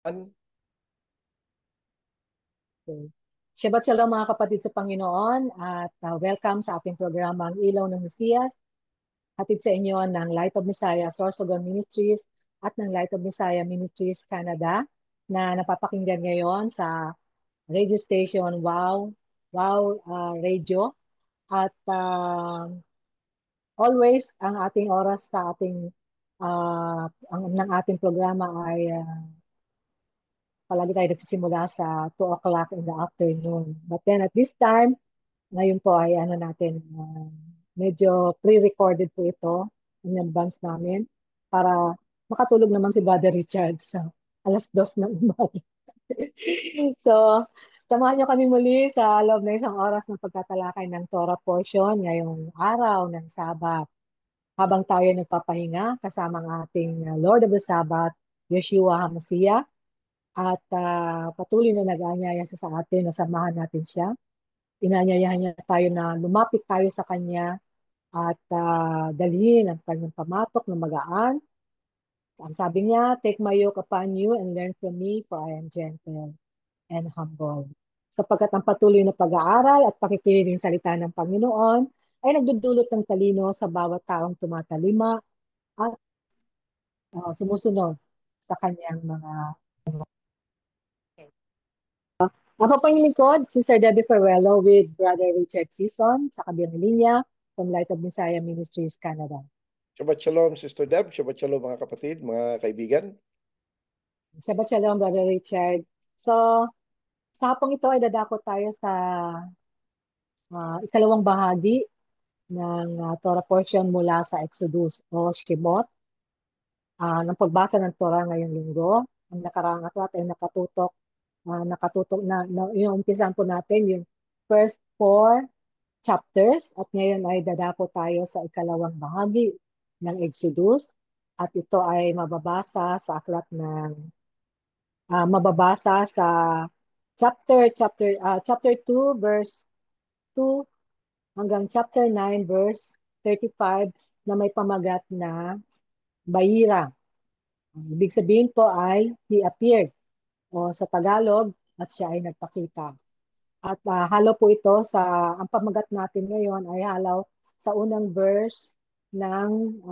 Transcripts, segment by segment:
Okay. Shabbat Shalom mga kapatid sa Panginoon at welcome sa ating programang Ilaw ng Mesiyas. Hatid sa inyo ng Light of Messiah Sorsogon Ministries at ng Light of Messiah Ministries Canada na napapakinggan ngayon sa radio station Radio. At always ang ating oras sa ating ng ating programa ay palagi tayo nagsisimula sa 2 o'clock in the afternoon. But then at this time, ngayon po ay ano natin, medyo pre-recorded po ito in advance namin para makatulog naman si Brother Richard sa alas 2 ng umaga. So, samahan niyo kami muli sa loob ng isang oras ng pagtatalakay ng Torah portion ngayong araw ng Sabat. Habang tayo nagpapahinga kasama ang ating Lord of the Sabbath, Yeshua HaMashiach, at patuloy na nag-aanyaya sa atin na samahan natin siya. Inanyayahan niya tayo na lumapit tayo sa Kanya at dalhin ang Kanyang pamatok na magaan. Ang sabi niya, take my yoke upon you and learn from me, for I am gentle and humble. Sapagkat ang patuloy na pag-aaral at pakikinig ng salita ng Panginoon ay nagdudulot ng talino sa bawat taong tumatalima at sumusunod sa kanyang mga. Ako po yung lingkod, Sister Debbie Ferrello with Brother Richard Sison sa kabilang linya from Light of Messiah Ministries Canada. Shabbat Shalom, Sister Deb. Shabbat Shalom, mga kapatid, mga kaibigan. Shabbat Shalom, Brother Richard. So, sa hapong ito ay dadako tayo sa ikalawang bahagi ng Torah portion mula sa Exodus o Shemot. Ng pagbasa ng Torah ngayong linggo. Ang nakaraang aklat ay nakatutok na inuumpisan po natin yung first four chapters at ngayon ay dadako tayo sa ikalawang bahagi ng Exodus at ito ay mababasa sa chapter 2 verse 2 hanggang chapter 9 verse 35 na may pamagat na Bayira. Ibig sabihin po ay he appeared o sa Tagalog at siya ay nagpakita. At halo po ito ang pamagat natin ngayon ay halaw sa unang verse ng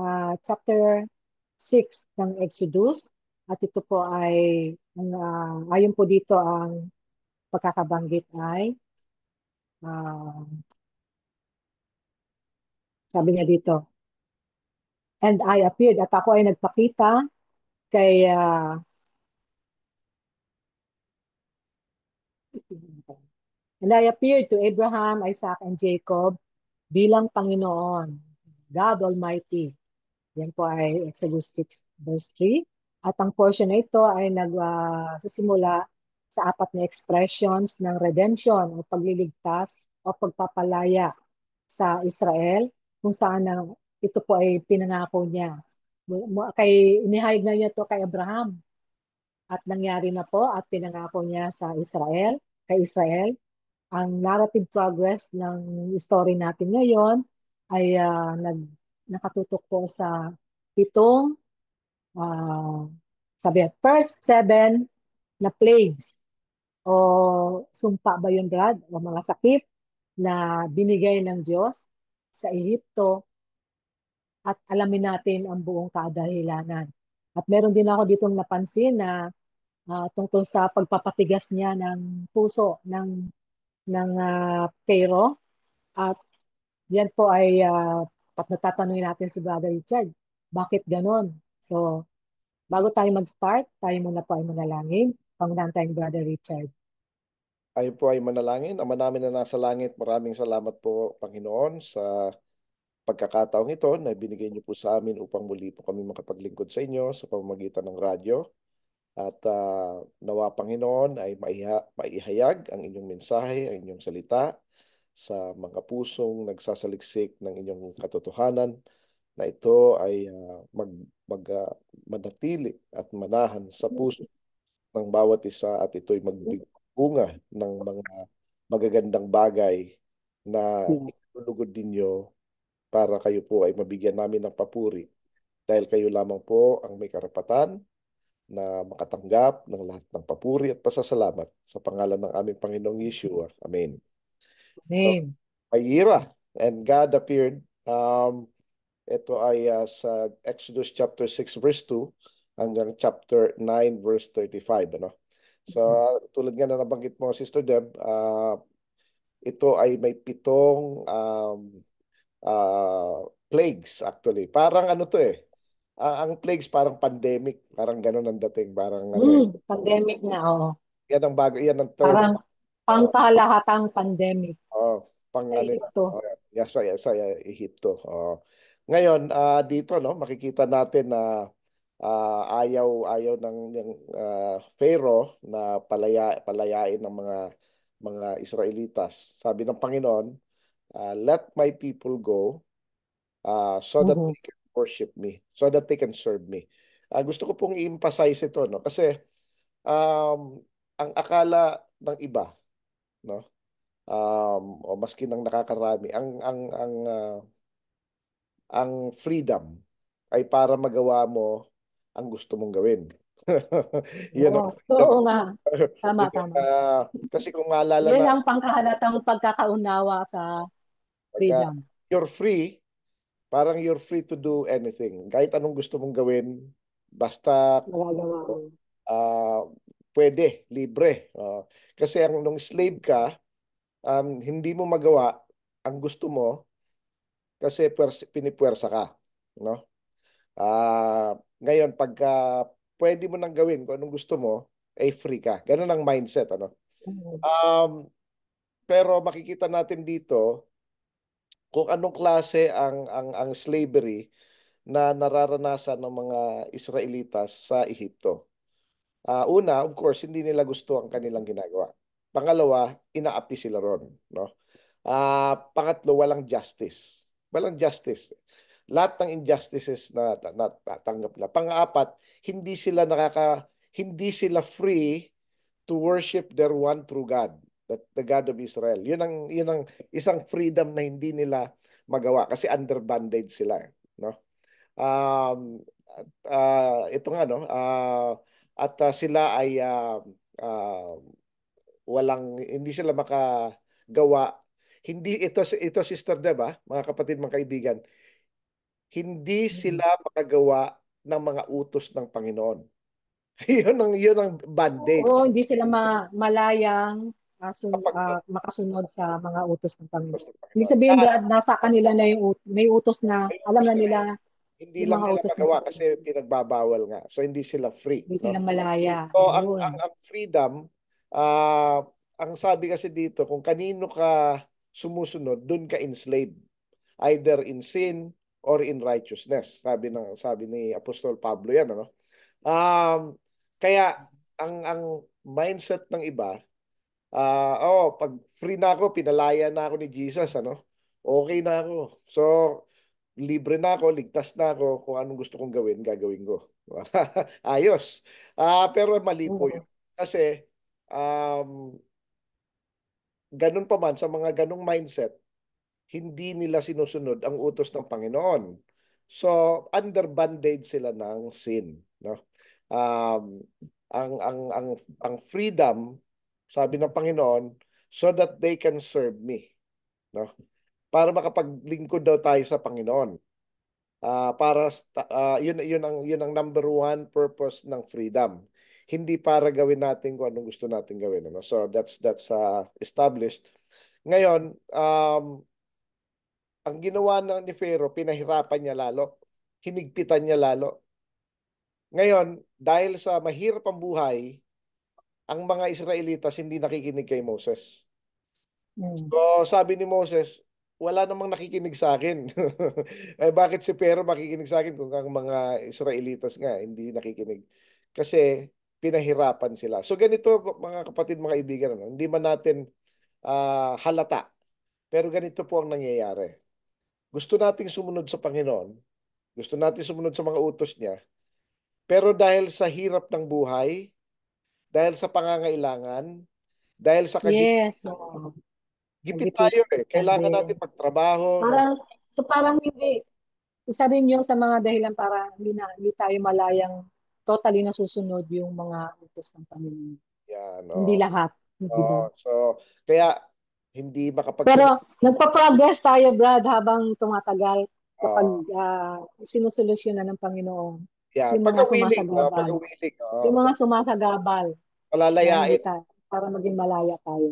chapter 6 ng Exodus. At ito po ay, ayon po dito ang pagkakabanggit ay, sabi niya dito, and I appeared, at ako ay nagpakita kay, and I appeared to Abraham, Isaac, and Jacob bilang Panginoon, God Almighty. Yan po ay Exodus 6 verse 3. At ang portion na ito ay nagsisimula sa apat na expressions ng redemption o pagliligtas o pagpapalaya sa Israel kung saan ito po ay pinangako niya. Inihayag na niya ito kay Abraham at nangyari na po at pinangako niya kay Israel. Ang narrative progress ng story natin ngayon ay nakatutok po sa pitong first seven na plagues o sumpa ba yun, Brad? O mga sakit na binigay ng Diyos sa Ehipto at alamin natin ang buong kadahilanan. At meron din ako ditong napansin na tungkol sa pagpapatigas niya ng puso ng Pharaoh. At yan po ay natatanungin natin si Brother Richard. Bakit ganon? So, bago tayo mag-start, tayo muna po ay manalangin. Pangunahan tayong Brother Richard. Tayo po ay manalangin. Ama namin na nasa langit, maraming salamat po, Panginoon, sa pagkakataong ito na binigay niyo po sa amin upang muli po kami makapaglingkod sa inyo sa pamamagitan ng radyo. At nawa, Panginoon, ay maihayag ang inyong mensahe, ang inyong salita sa mga pusong nagsasaliksik ng inyong katotohanan na ito ay manatili at manahan sa puso ng bawat isa at ito'y magbunga ng mga magagandang bagay na ilulugod ninyo para kayo po ay mabigyan namin ng papuri dahil kayo lamang po ang may karapatan na makatanggap ng lahat ng papuri at pasasalamat sa pangalan ng aming Panginoong Yeshua. Amen. So, Amen. Ira and God appeared. Ito ay sa Exodus chapter 6 verse 2 hanggang chapter 9 verse 35. Ano? So, tulad nga na nabanggit mo, Sister Deb, ito ay may pitong plagues actually. Parang ano to eh. Ang plagues parang pandemic, parang ganun ang dating, parang ano eh. Pandemic na, oo. Yan ang bago, yan ang term. Parang Uh, pangkalahatang pandemic pang sa ano yan, Egypto. sa Ehipto. Ngayon, dito no, makikita natin na ayaw ng Pharaoh na palayain ng mga Israelitas. Sabi ng Panginoon, let my people go so that Mhm. they can worship me, so that they can serve me. Gusto ko pong i-emphasize ito, no? Kasi ang akala ng iba, no? O maski ng nakakarami, ang freedom ay para magawa mo ang gusto mong gawin. Yun Oo, ang freedom. oo nga. Tama, Yun yung, tama. kasi kung maalala Yan na, ang pangkahalatang pagkakaunawa sa pagka freedom. you're free, parang you're free to do anything. Kahit anong gusto mong gawin, basta Magagawa mo. ah, pwede, libre. Kasi nung slave ka, hindi mo magawa ang gusto mo kasi pinipuwersa ka. No? Ngayon, pagka pwede mo nang gawin kung anong gusto mo, eh free ka. Ganun ang mindset. Ano? Mhm. Um, pero makikita natin dito kung anong klase ang slavery na nararanasan ng mga Israelitas sa Ehipto. Una, of course, hindi nila gusto ang kanilang ginagawa. Pangalawa, inaapi sila ron, no? Pangatlo, walang justice. Walang justice. Lahat ng injustices na natanggap nila. Pang-apat, hindi sila free to worship their one true God, the God of Israel. Yun ang isang freedom na hindi nila magawa kasi under bondage sila, no? Um, ito nga no, at sila ay ah, hindi sila makagawa. Hindi ito Sister Deb, mga kapatid, mga kaibigan, hindi Mhm. sila makagawa ng mga utos ng Panginoon. Yun ang Oo, bondage hindi sila malayang kapag makasunod sa mga utos ng utos Panginoon. ng Ibig Panginoon. sabihin, Brad, nasa kanila na yung may utos na, May alam utos na na nila hindi yung lang mga nila utos ng magawa Panginoon. kasi pinagbabawal nga. So hindi sila free, Hindi no? sila malaya. So Yun. ang freedom, ang sabi kasi dito, kung kanino ka sumusunod, dun ka enslaved, either in sin or in righteousness. Sabi ni Apostol Pablo 'yan, ano? Kaya ang mindset ng iba, pag free na ako, pinalaya na ako ni Jesus, ano? Okay na ako. So libre na ako, ligtas na ako, kung anong gusto kong gawin, gagawin ko. Ayos. Pero mali po yun. Oo. Kasi, um, ganun pa man, sa mga ganung mindset, hindi nila sinusunod ang utos ng Panginoon. So, under bondage sila ng sin, no? Um, ang freedom, sabi ng Panginoon, so that they can serve me, no? Para makapaglingkod daw tayo sa Panginoon. Yun ang number one purpose ng freedom. Hindi para gawin natin kung anong gusto natin gawin, ano? So that's established. Ngayon, ang ginawa ni Pharaoh, pinahirapan niya lalo. Hinigpitan niya lalo. Ngayon, dahil sa mahirap ang buhay, ang mga Israelitas hindi nakikinig kay Moses. Mm. So, sabi ni Moses, wala namang nakikinig sa akin. Eh, bakit si Pero makikinig sa akin kung ang mga Israelitas nga hindi nakikinig? Kasi pinahirapan sila. So ganito mga kapatid, mga kaibigan, ano? Hindi man natin halata. Pero ganito po ang nangyayari. Gusto nating sumunod sa Panginoon. Gusto nating sumunod sa mga utos niya. Pero dahil sa hirap ng buhay, dahil sa pangangailangan, dahil sa Yes. Oo. gipit tayo eh. Nagipitan Kailangan din. natin magtrabaho ng Parang hindi, isa rin yun sa mga dahilan para hindi tayo malayang totally nasusunod yung mga utos ng Panginoon. Yan, Hindi no. lahat, di ba? So, kaya hindi makapagsunod. Pero nagpa-progress tayo, Brad, habang tumatagal kapag Oo. sinusolusyonan ng Panginoon Yeah, yung mga pag-willing, no? sumasagabal. Pag-willing, oo. Yung mga sumasagabal na hindi Palalayain. tayo, para maging malaya tayo.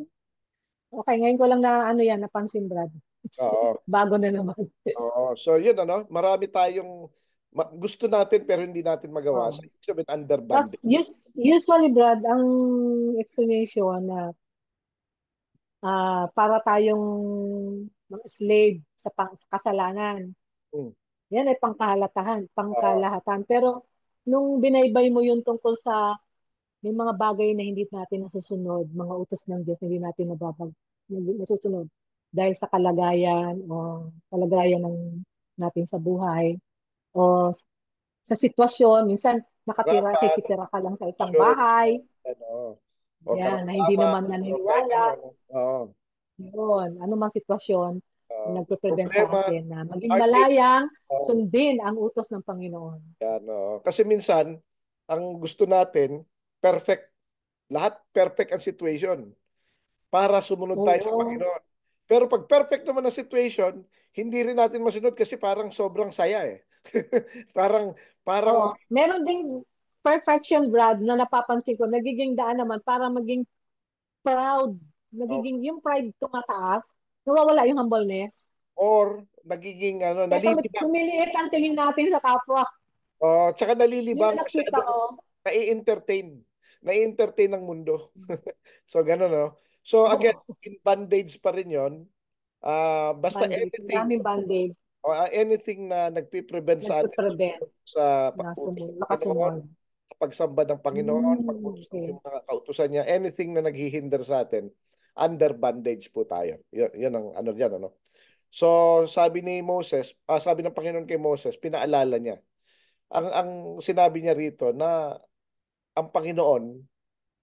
Okay, ngayon ko lang na ano yan, napansin, Brad. Oo. Bago na naman. Oo. So, yun, ano, marami tayong gusto natin pero hindi natin magawa. So, Oh. ibig sabihin, Tapos, underbanding. usually, Brad, ang explanation na para tayong mga slave sa kasalanan. Hmm. Yan ay Oo. pangkalahatan. Pero nung binaybay mo yung tungkol sa may mga bagay na hindi natin nasusunod, mga utos ng Diyos na hindi natin hindi nasusunod dahil sa kalagayan o kalagayan natin sa buhay o sa sitwasyon. Minsan Rapat, kikitira ka lang sa isang sure, bahay, ano, o yan, na hindi karamdaman, naman o kahit naniniwala. ano, ano. Oo. Yun, anumang sitwasyon na nagpe-prevent sa Problema, atin na maging heartache. malayang Oo. sundin ang utos ng Panginoon. Yan, oo. Kasi minsan, ang gusto natin, perfect. Lahat perfect ang situation para sumunod tayo sa Oo. Panginoon. Pero pag perfect naman ang situation, hindi rin natin masunod kasi parang sobrang saya eh. Parang, Oo. parang, Meron ding perfection, Brad, na napapansin ko, nagiging daan naman para maging proud. oh, Nagiging yung pride tumataas, nawawala yung humbleness. or nagiging, ano, Kesa nalilibang. lumiliit ang tingin natin sa kapwa. Oh, tsaka Yun nalilibang ang nakita masyado. ko. Nai-entertain. Nai-entertain ng mundo. So, gano'n, no? So, again, Oo. in bondage pa rin yon. Basta Bandage. Maraming bandage. anything na nagpi-prevent sa atin Nagpe-prevent sa na utos ng Panginoon, makasunod. pagsamba ng Panginoon, Okay. yung mga kautusan niya, anything na naghihinder sa atin, under bondage po tayo. Yan ang ano diyan, ano. So, sabi ni Moses, sabi ng Panginoon kay Moses, pinaalala niya. Ang sinabi niya rito na ang Panginoon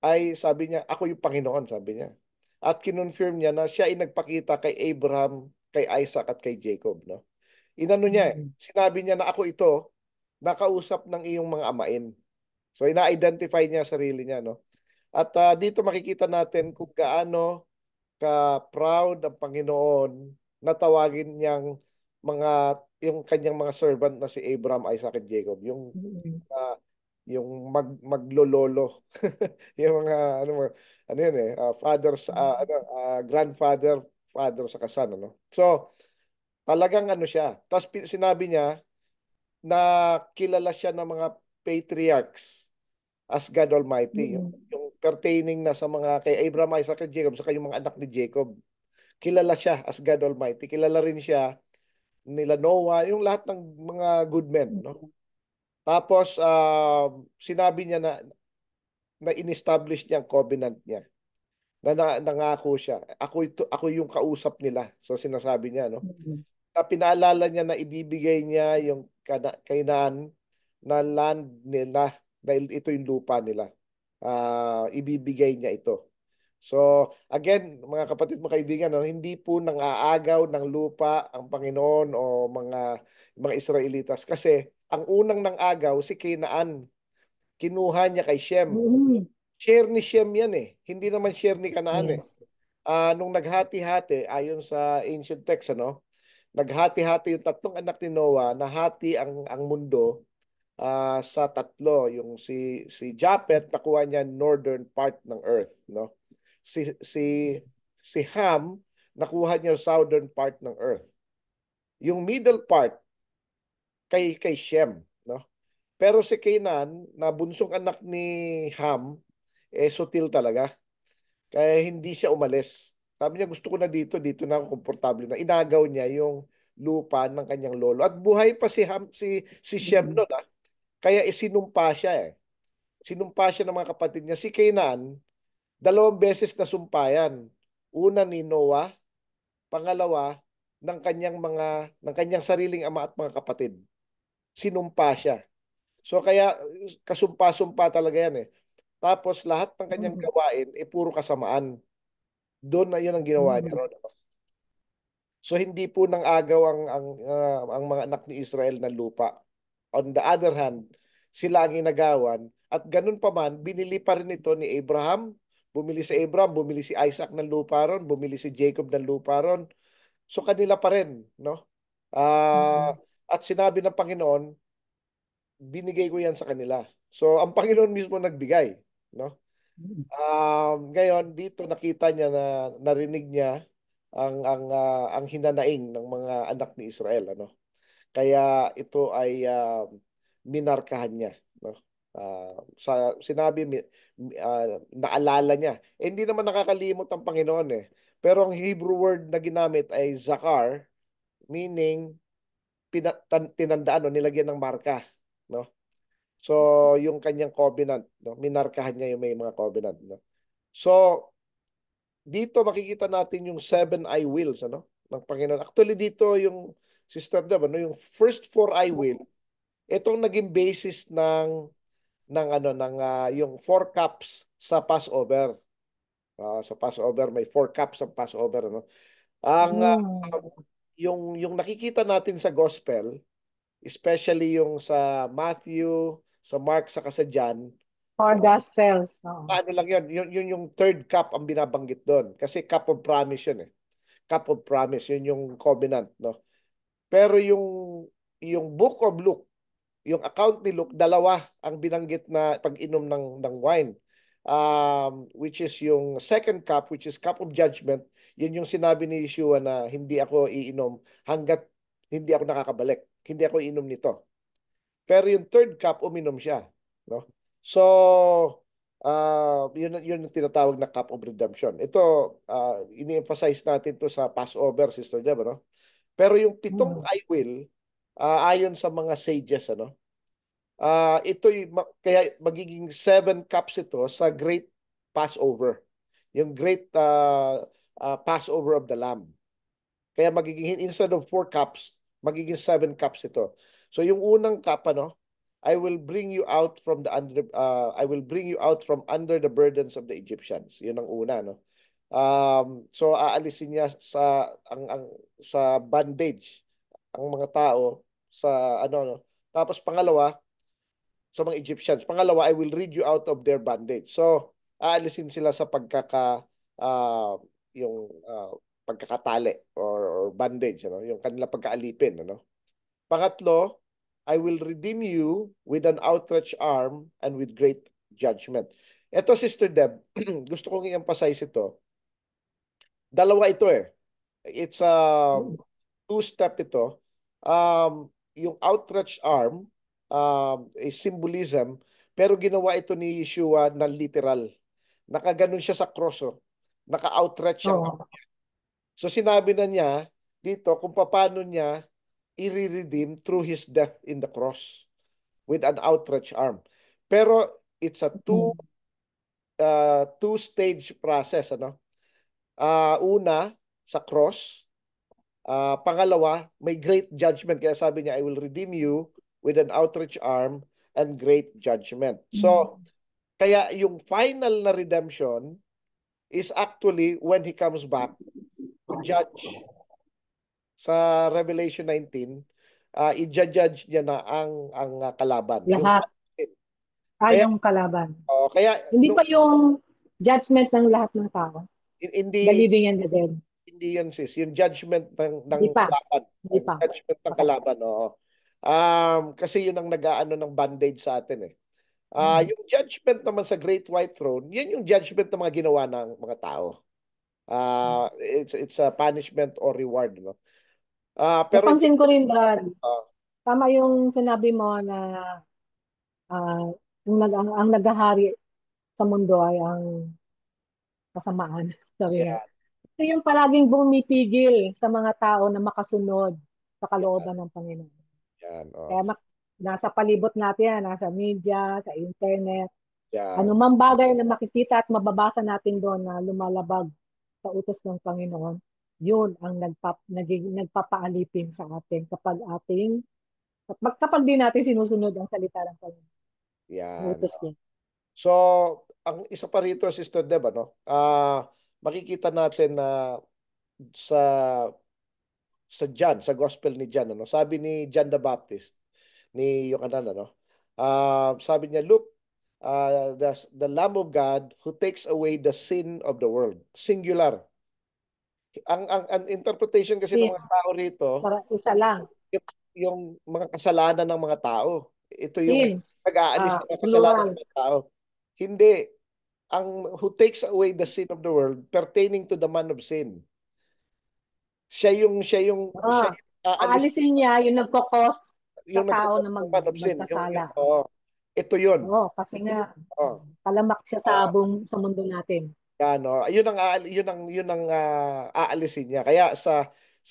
ay sabi niya, ako yung Panginoon, sabi niya. At kinonfirm niya na siya ay nagpakita kay Abraham, kay Isaac at kay Jacob, no? Inano niya eh. Mm. Sinabi niya na ako ito, nakausap ng iyong mga amain. So ina-identify niya sarili niya, no? At dito makikita natin kung gaano ka-proud ang Panginoon na tawagin niyang yung kanyang mga servant na si Abraham, Isaac at Jacob, Mm. uh, yung maglololo. Yung mga ano yan eh, fathers, grandfather, father sa kasan, ano. So, talagang ano siya. Tapos sinabi niya na kilala siya ng mga patriarchs as God Almighty. Yung, Mm. yung pertaining na sa mga kay Abraham, Isaac, at Jacob, sa yung mga anak ni Jacob. Kilala siya as God Almighty. Kilala rin siya nila Noah, yung lahat ng mga good men, no? Mm. Tapos sinabi niya na in-establish niya ang covenant niya. Nangako siya. Ako yung kausap nila. So sinasabi niya, no? Mm. Na pinaalala niya na ibibigay niya yung Canaan na land nila dahil ito yung lupa nila. Ibibigay niya ito. So, again, mga kapatid mo kaibigan, no, hindi po nang-aagaw ng lupa ang Panginoon o mga Israelitas kasi ang unang nang-agaw si Canaan. Kinuha niya kay Shem. Mm. Share ni Shem yan eh. Hindi naman share ni Canaan eh. Yes. Nung naghati-hati, ayon sa ancient text, ano, naghati-hati yung tatlong anak ni Noah, nahati ang mundo sa tatlo. Yung si Japhet, nakuha niya northern part ng earth, no? Si si si Ham, nakuha niya southern part ng earth. Yung middle part kay Shem, no? Pero si Canaan, na bunsong anak ni Ham, sutil talaga. Kaya hindi siya umalis. Sabi niya, gusto ko na dito na ako komportable na. Inagaw niya yung lupa ng kanyang lolo. At buhay pa si Shem Mm. noon, ah. Kaya isinumpa siya eh. Sinumpa siya ng mga kapatid niya. Si Canaan, 2 beses na sumpayan. Una ni Noah, pangalawa ng kanyang sariling ama at mga kapatid. Sinumpa siya. So kaya kasumpa-sumpa talaga yan eh. Tapos lahat ng kanyang Mm. gawain puro kasamaan. Doon na yun ang ginawa niya, Mm. Ron. So hindi po nang agaw ang mga anak ni Israel ng lupa. On the other hand, sila ang inagawan. At ganun pa man, binili pa rin ito ni Abraham. Bumili si Abraham, bumili si Isaac ng lupa ron, bumili si Jacob ng lupa ron. So kanila pa rin, no? Ah, Mm. at sinabi ng Panginoon, binigay ko yan sa kanila. So ang Panginoon mismo nagbigay, no? Ngayon dito nakita niya na narinig niya ang hinanaing ng mga anak ni Israel, ano? Kaya ito ay minarkahan niya, no? Sinabi naalala niya. Hindi naman nakakalimot ang Panginoon eh. Pero ang Hebrew word na ginamit ay zakar, meaning tinandaan o nilagyan ng marka, no? So yung kanyang covenant, no? Minarkahan niya yung may mga covenant, no? So dito makikita natin yung seven I wills, ano, ng Panginoon. Actually dito yung Sister Deb, ano, yung first four I will, itong naging basis ng yung four cups sa Passover. Sa Passover may four cups ang Passover, ano. Ang Mm. yung nakikita natin sa gospel, especially yung sa Matthew, sa Mark, saka sa John, Four Gospels. Oo. ano lang yun, yun yung third cup ang binabanggit doon. Kasi cup of promise yun eh. Cup of promise, yun yung covenant, no? Pero yung Book of Luke, yung account ni Luke, dalawa ang binanggit na pag-inom ng wine. Which is yung second cup, which is cup of judgment. Yun yung sinabi ni Yeshua na hindi ako iinom hanggat hindi ako nakakabalik. Hindi ako iinom nito. Pero yung third cup, uminom siya. No? So, yun yung tinatawag na cup of redemption. Ito, ini-emphasize natin to sa Passover, Sister Deb, no? Pero yung pitong Mm. I will, ayon sa mga sages, ano, kaya magiging seven cups ito sa Great Passover. Yung Great Passover of the Lamb. Kaya magiging, instead of four cups, magiging seven cups ito. So yung unang cup, ano, I will bring you out from under the burdens of the Egyptians. Yun ang una, no. So aalisin niya sa bondage ang mga tao sa ano, no. Tapos pangalawa, sa mga Egyptians. Pangalawa, I will rid you out of their bondage. So aalisin sila sa uh, yung pagkakatali or bondage, ano, yung kanila pagkaalipin, ano. Pangatlo, I will redeem you with an outstretched arm and with great judgment. Ito, Sister Deb, gusto kong i-emphasize ito. Dalawa ito eh. It's two-step ito. Yung outstretched arm is symbolism, pero ginawa ito ni Yeshua na literal. Nakaganon siya sa cross, oh. Naka-outstretch ang arm. Oo. So sinabi na niya dito kung paano niya i-redeem through his death in the cross with an outstretched arm. Pero it's a Mm. two-stage process, ano? Una sa cross, pangalawa may great judgment. Kaya sabi niya, I will redeem you with an outstretched arm and great judgment. So, kaya yung final na redemption is actually when he comes back to judge sa Revelation 19, i-judge niya na ang kalaban, yung Lahat. kaya Yung kalaban. kaya Hindi no, pa yung judgment ng lahat ng tao. The hindi living and the dead. hindi yun sis, yung judgment ng Hindi pa. kalaban, Hindi ang pa. judgment ng Okay. kalaban, oo. Kasi yun ang nag-aano ng bandage sa atin eh. Mm. Yung judgment naman sa Great White Throne, yan yung judgment ng mga ginawa ng mga tao. It's a punishment or reward, no? Pero ito, Napansin ko rin, Brad, ah, tama yung sinabi mo na ah, ang naghahari sa mundo ay ang kasamaan. Sabi nga. yan, Ito yung palaging bumipigil sa mga tao na makasunod sa yan, kalooban ng Panginoon. yan, Kaya nasa palibot natin yan, nasa media, sa internet, yan, anumang bagay na makikita at mababasa natin doon na lumalabag sa utos ng Panginoon, yun ang nagpapaalipin sa atin kapag di natin sinusunod ang salita ng Panginoon, ang yan. utos niya. So, ang isa pa rito, Sister Deb, ano, makikita natin na sa sa John, sa Gospel ni John, ano, sabi ni John the Baptist, ni Yohanan, ano, Sabi niya, look, the Lamb of God who takes away the sin of the world. Singular. Ang interpretation kasi ng Sin. mga tao rito, Para isa lang. yung mga kasalanan ng mga tao. Ito yung Sins. nag-aalis ng mga kasalanan ng Plural. mga tao. Hindi. Ang who takes away the sin of the world pertaining to the man of sin. Siya Ah, yung aalis aalisin niya yung nagkakos sa yung tao na nagkakos ng man of sin. magkasala. Ito yun. Oo, kasi nga, Oh. talamak siya sa Ah, sa mundo natin. yan, no? Yun ang aalisin niya. Kaya sa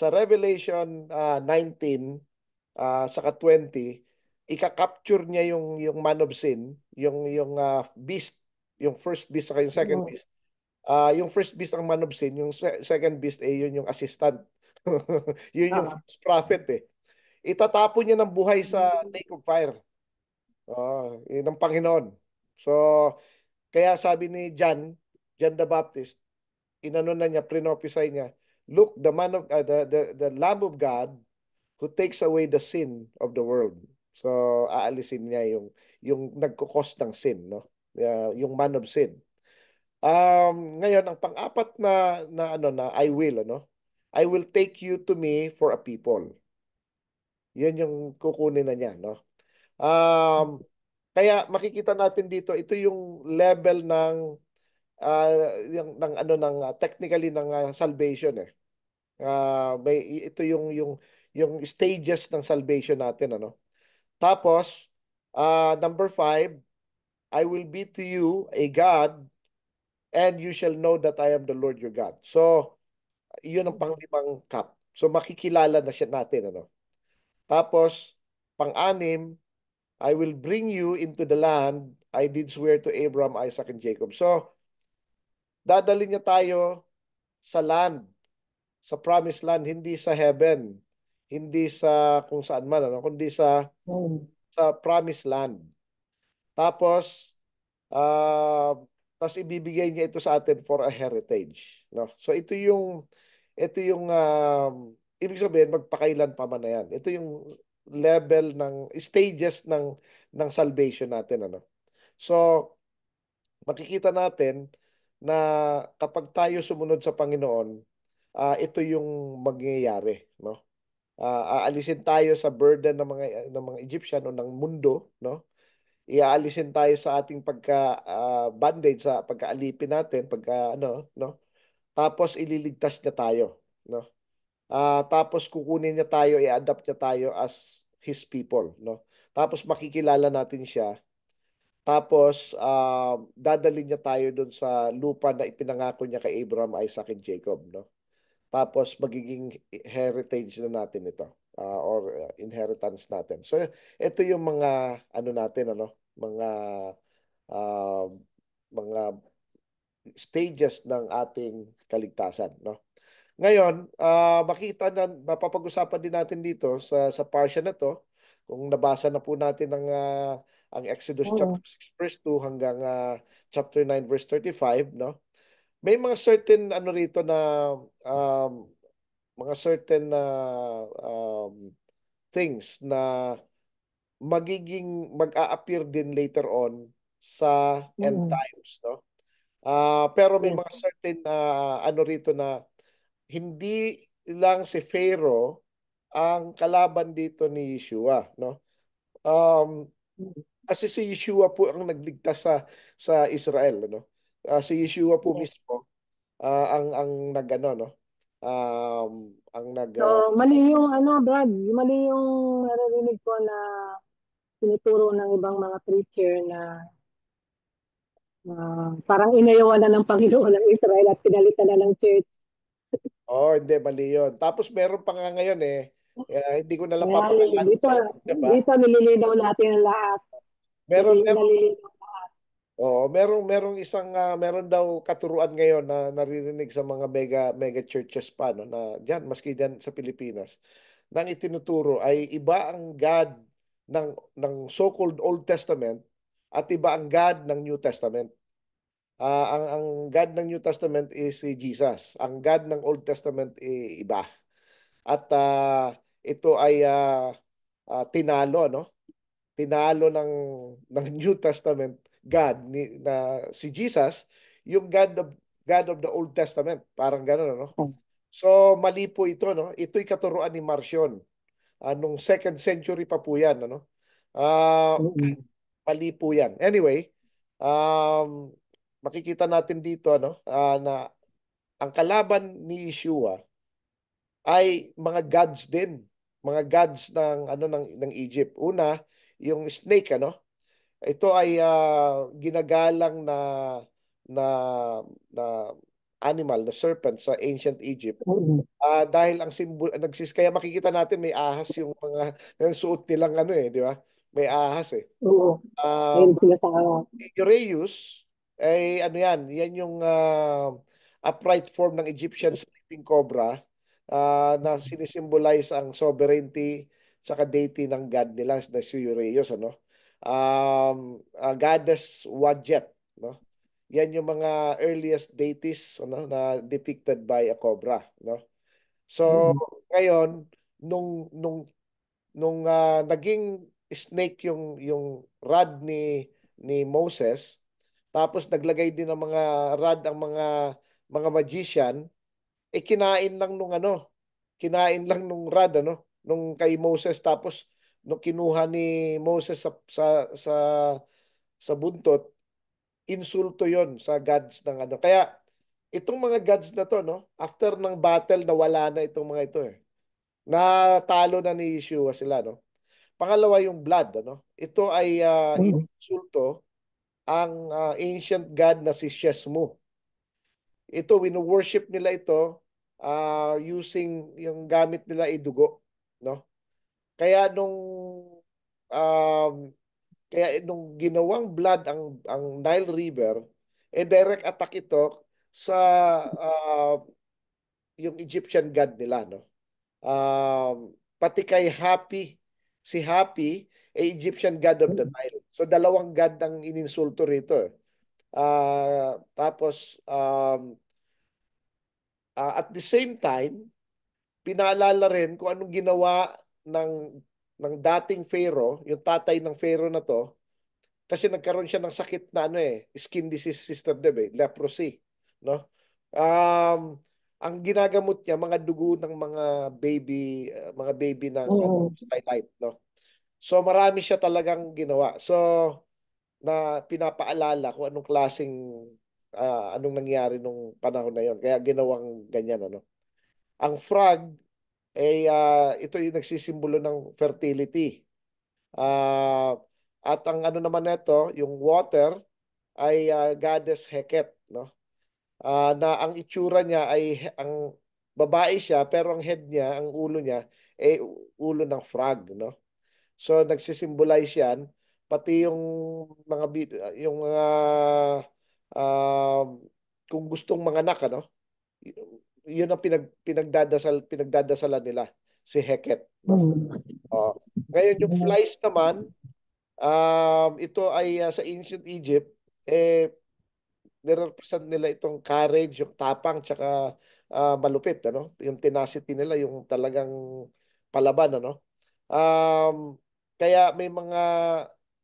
Revelation 19 saka 20, ika-capture niya yung man of sin, yung beast, yung first beast saka yung second Oo. beast. Yung first beast ang man of sin, yung second beast yung assistant. Yun yung Oo. false prophet eh. Itatapon niya ng buhay sa lake of fire. Yun ang Panginoon. So, kaya sabi ni John the Baptist, inano na niya, prinopesy niya, look, the Lamb of God who takes away the sin of the world. So, aalisin niya yung nagkukos ng sin, no? Yung man of sin. Ngayon, ang pang-apat I will take you to me for a people. Yan yung kukunin na niya, no? Um, Kaya makikita natin dito, ito yung level ah, ng technically ng salvation eh. Ito yung stages ng salvation natin ano. Tapos number 5, I will be to you a God and you shall know that I am the Lord your God. So, iyon ang panglimang cup. So makikilala na siya natin ano. Tapos pang-anim, I will bring you into the land I did swear to Abraham, Isaac, and Jacob. So, dadalhin niya tayo sa land, sa promised land, hindi sa heaven, hindi sa kung saan man, ano, kundi Oo. sa promised land. Tapos, uh, ibibigay niya ito sa atin for a heritage. No? So, ibig sabihin, magpakailan pa man na yan. Ito yung level ng stages ng salvation natin. Ano? So, makikita natin na kapag tayo sumunod sa Panginoon, ito yung mangyayari, no? Aalisin tayo sa burden ng mga Egyptian o ng mundo, no? Iaalisin tayo sa ating pagka bondage, sa pagkaalipin natin, pagka ano, no? Tapos ililigtas niya tayo, no? Tapos kukunin niya tayo, i-adapt niya tayo as his people, no? Tapos makikilala natin siya. Tapos, dadalhin niya tayo doon sa lupa na ipinangako niya kay Abraham, Isaac, and Jacob, no? Tapos, magiging heritage na natin ito, or inheritance natin. So, ito yung mga, ano natin, ano, uh, mga stages ng ating kaligtasan, no? Ngayon, mapapag-usapan din natin dito sa portion na to, kung nabasa na po natin ang Exodus chapter Oo. 6 verse 2 hanggang chapter 9 verse 35, no? May mga certain ano rito na um, mga certain things na mag-a-appear din later on sa end Oo. times, no? Pero may Yes. mga certain ano rito na hindi lang si Pharaoh ang kalaban dito ni Yeshua, no? Um, Kasi si Yeshua po ang nagligtas sa Israel, no? Si Yeshua po Yes. mismo ang nagano, no? Ang nag So, mali yung Brad, yung mali yung naririnig ko na tinuturo ng ibang mga preacher na parang inayawan na ng Panginoon ng Israel at pinalitan na ng church. hindi mali 'yon. Tapos meron pa nga ngayon hindi ko na lang Kaya papangalanan dito, sa scripture ba? dito nililinaw natin ang lahat. Meron meron Nalilinaw. Oo, meron daw katuruan ngayon na naririnig sa mga mega mega churches pa no na diyan maski diyan sa Pilipinas nang itinuturo ay iba ang God ng so-called Old Testament at iba ang God ng New Testament. Ang God ng New Testament is si Jesus. Ang God ng Old Testament iba. At ito ay tinalo no tinalo ng New Testament God na si Jesus, yung God of the Old Testament, parang gano'n, ano? So mali po ito, no? Ito'y katuruan ni Marcion. Nung second century pa po yan, ano? Ah, Mm-mm. mali po yan. Anyway, um, makikita natin dito, ano, na ang kalaban ni Yeshua ay mga gods din, mga gods ng ano ng Egypt. Una, yung snake, ano? Ito ay ginagalang na na animal, na serpent sa ancient Egypt. Mm-mm. Dahil ang simbol kaya makikita natin may ahas yung suot nilang ano eh, di ba? May ahas eh. Oo. Ayun Um, sila sa Uranus, ay ano yan, yan yung upright form ng Egyptian sleeping cobra na sinisimbolize ang sovereignty sa deity ng god nila na si Uraeus, ano? Goddess Wadjet, no? Yan yung mga earliest deities, ano, na depicted by a cobra, no? So, Mm-mm. ngayon, nung nung naging snake yung rod ni Moses, tapos naglagay din ng mga rod ang mga magician, kinain lang kinain lang nung rod, ano, nung kay Moses, tapos nung kinuha ni Moses sa buntot, insulto yon sa gods ng ano. Kaya itong mga gods na to, no, after ng battle, nawala na itong mga ito eh. Natalo na ni Yeshua sila, no. Pangalawa yung blood, ano. Ito ay Mm-mm. ininsulto ang ancient god na si Shesmu. Ito, wino-worship nila ito using yung gamit nila ay dugo, no? Kaya um, nung ginawang blood ang Nile River, direct attack ito sa yung Egyptian god nila, no? Pati kay Happy, si Happy ay Egyptian god of the Nile. So dalawang god ang ininsulto rito, eh. Tapos at the same time, pinaalala rin kung anong ginawa ng dating Pharaoh, yung tatay ng Pharaoh na to, kasi nagkaroon siya ng sakit na ano eh, skin disease, Sister Deb, leprosy, no? Um, ang ginagamot niya mga dugo ng mga baby ng Mm-mm. Skylight, no? So marami siya talagang ginawa. So na pinapaalala kung anong klaseng anong nangyari nung panahon na yon. Kaya ginawang ganyan, ano. Ang frog ito yung nagsisimbolo ng fertility. Ah, at ang ano naman nito, yung water ay goddess Heket, no? Na ang itsura niya ay ang babae siya pero ang head niya, ang ulo niya ulo ng frog, no? So nagsisimbolize yan pati yung mga um, kung gustong manganak, ano? Yun ang pinagdadasalan nila, si Heket, no? Mm-mm. Oh. Ngayon yung flies naman, ito ay sa ancient Egypt, eh nirepresent nila itong courage, yung tapang, tsaka malupit, ano? Yung tenacity nila, yung talagang palaban, ano? Um, Kaya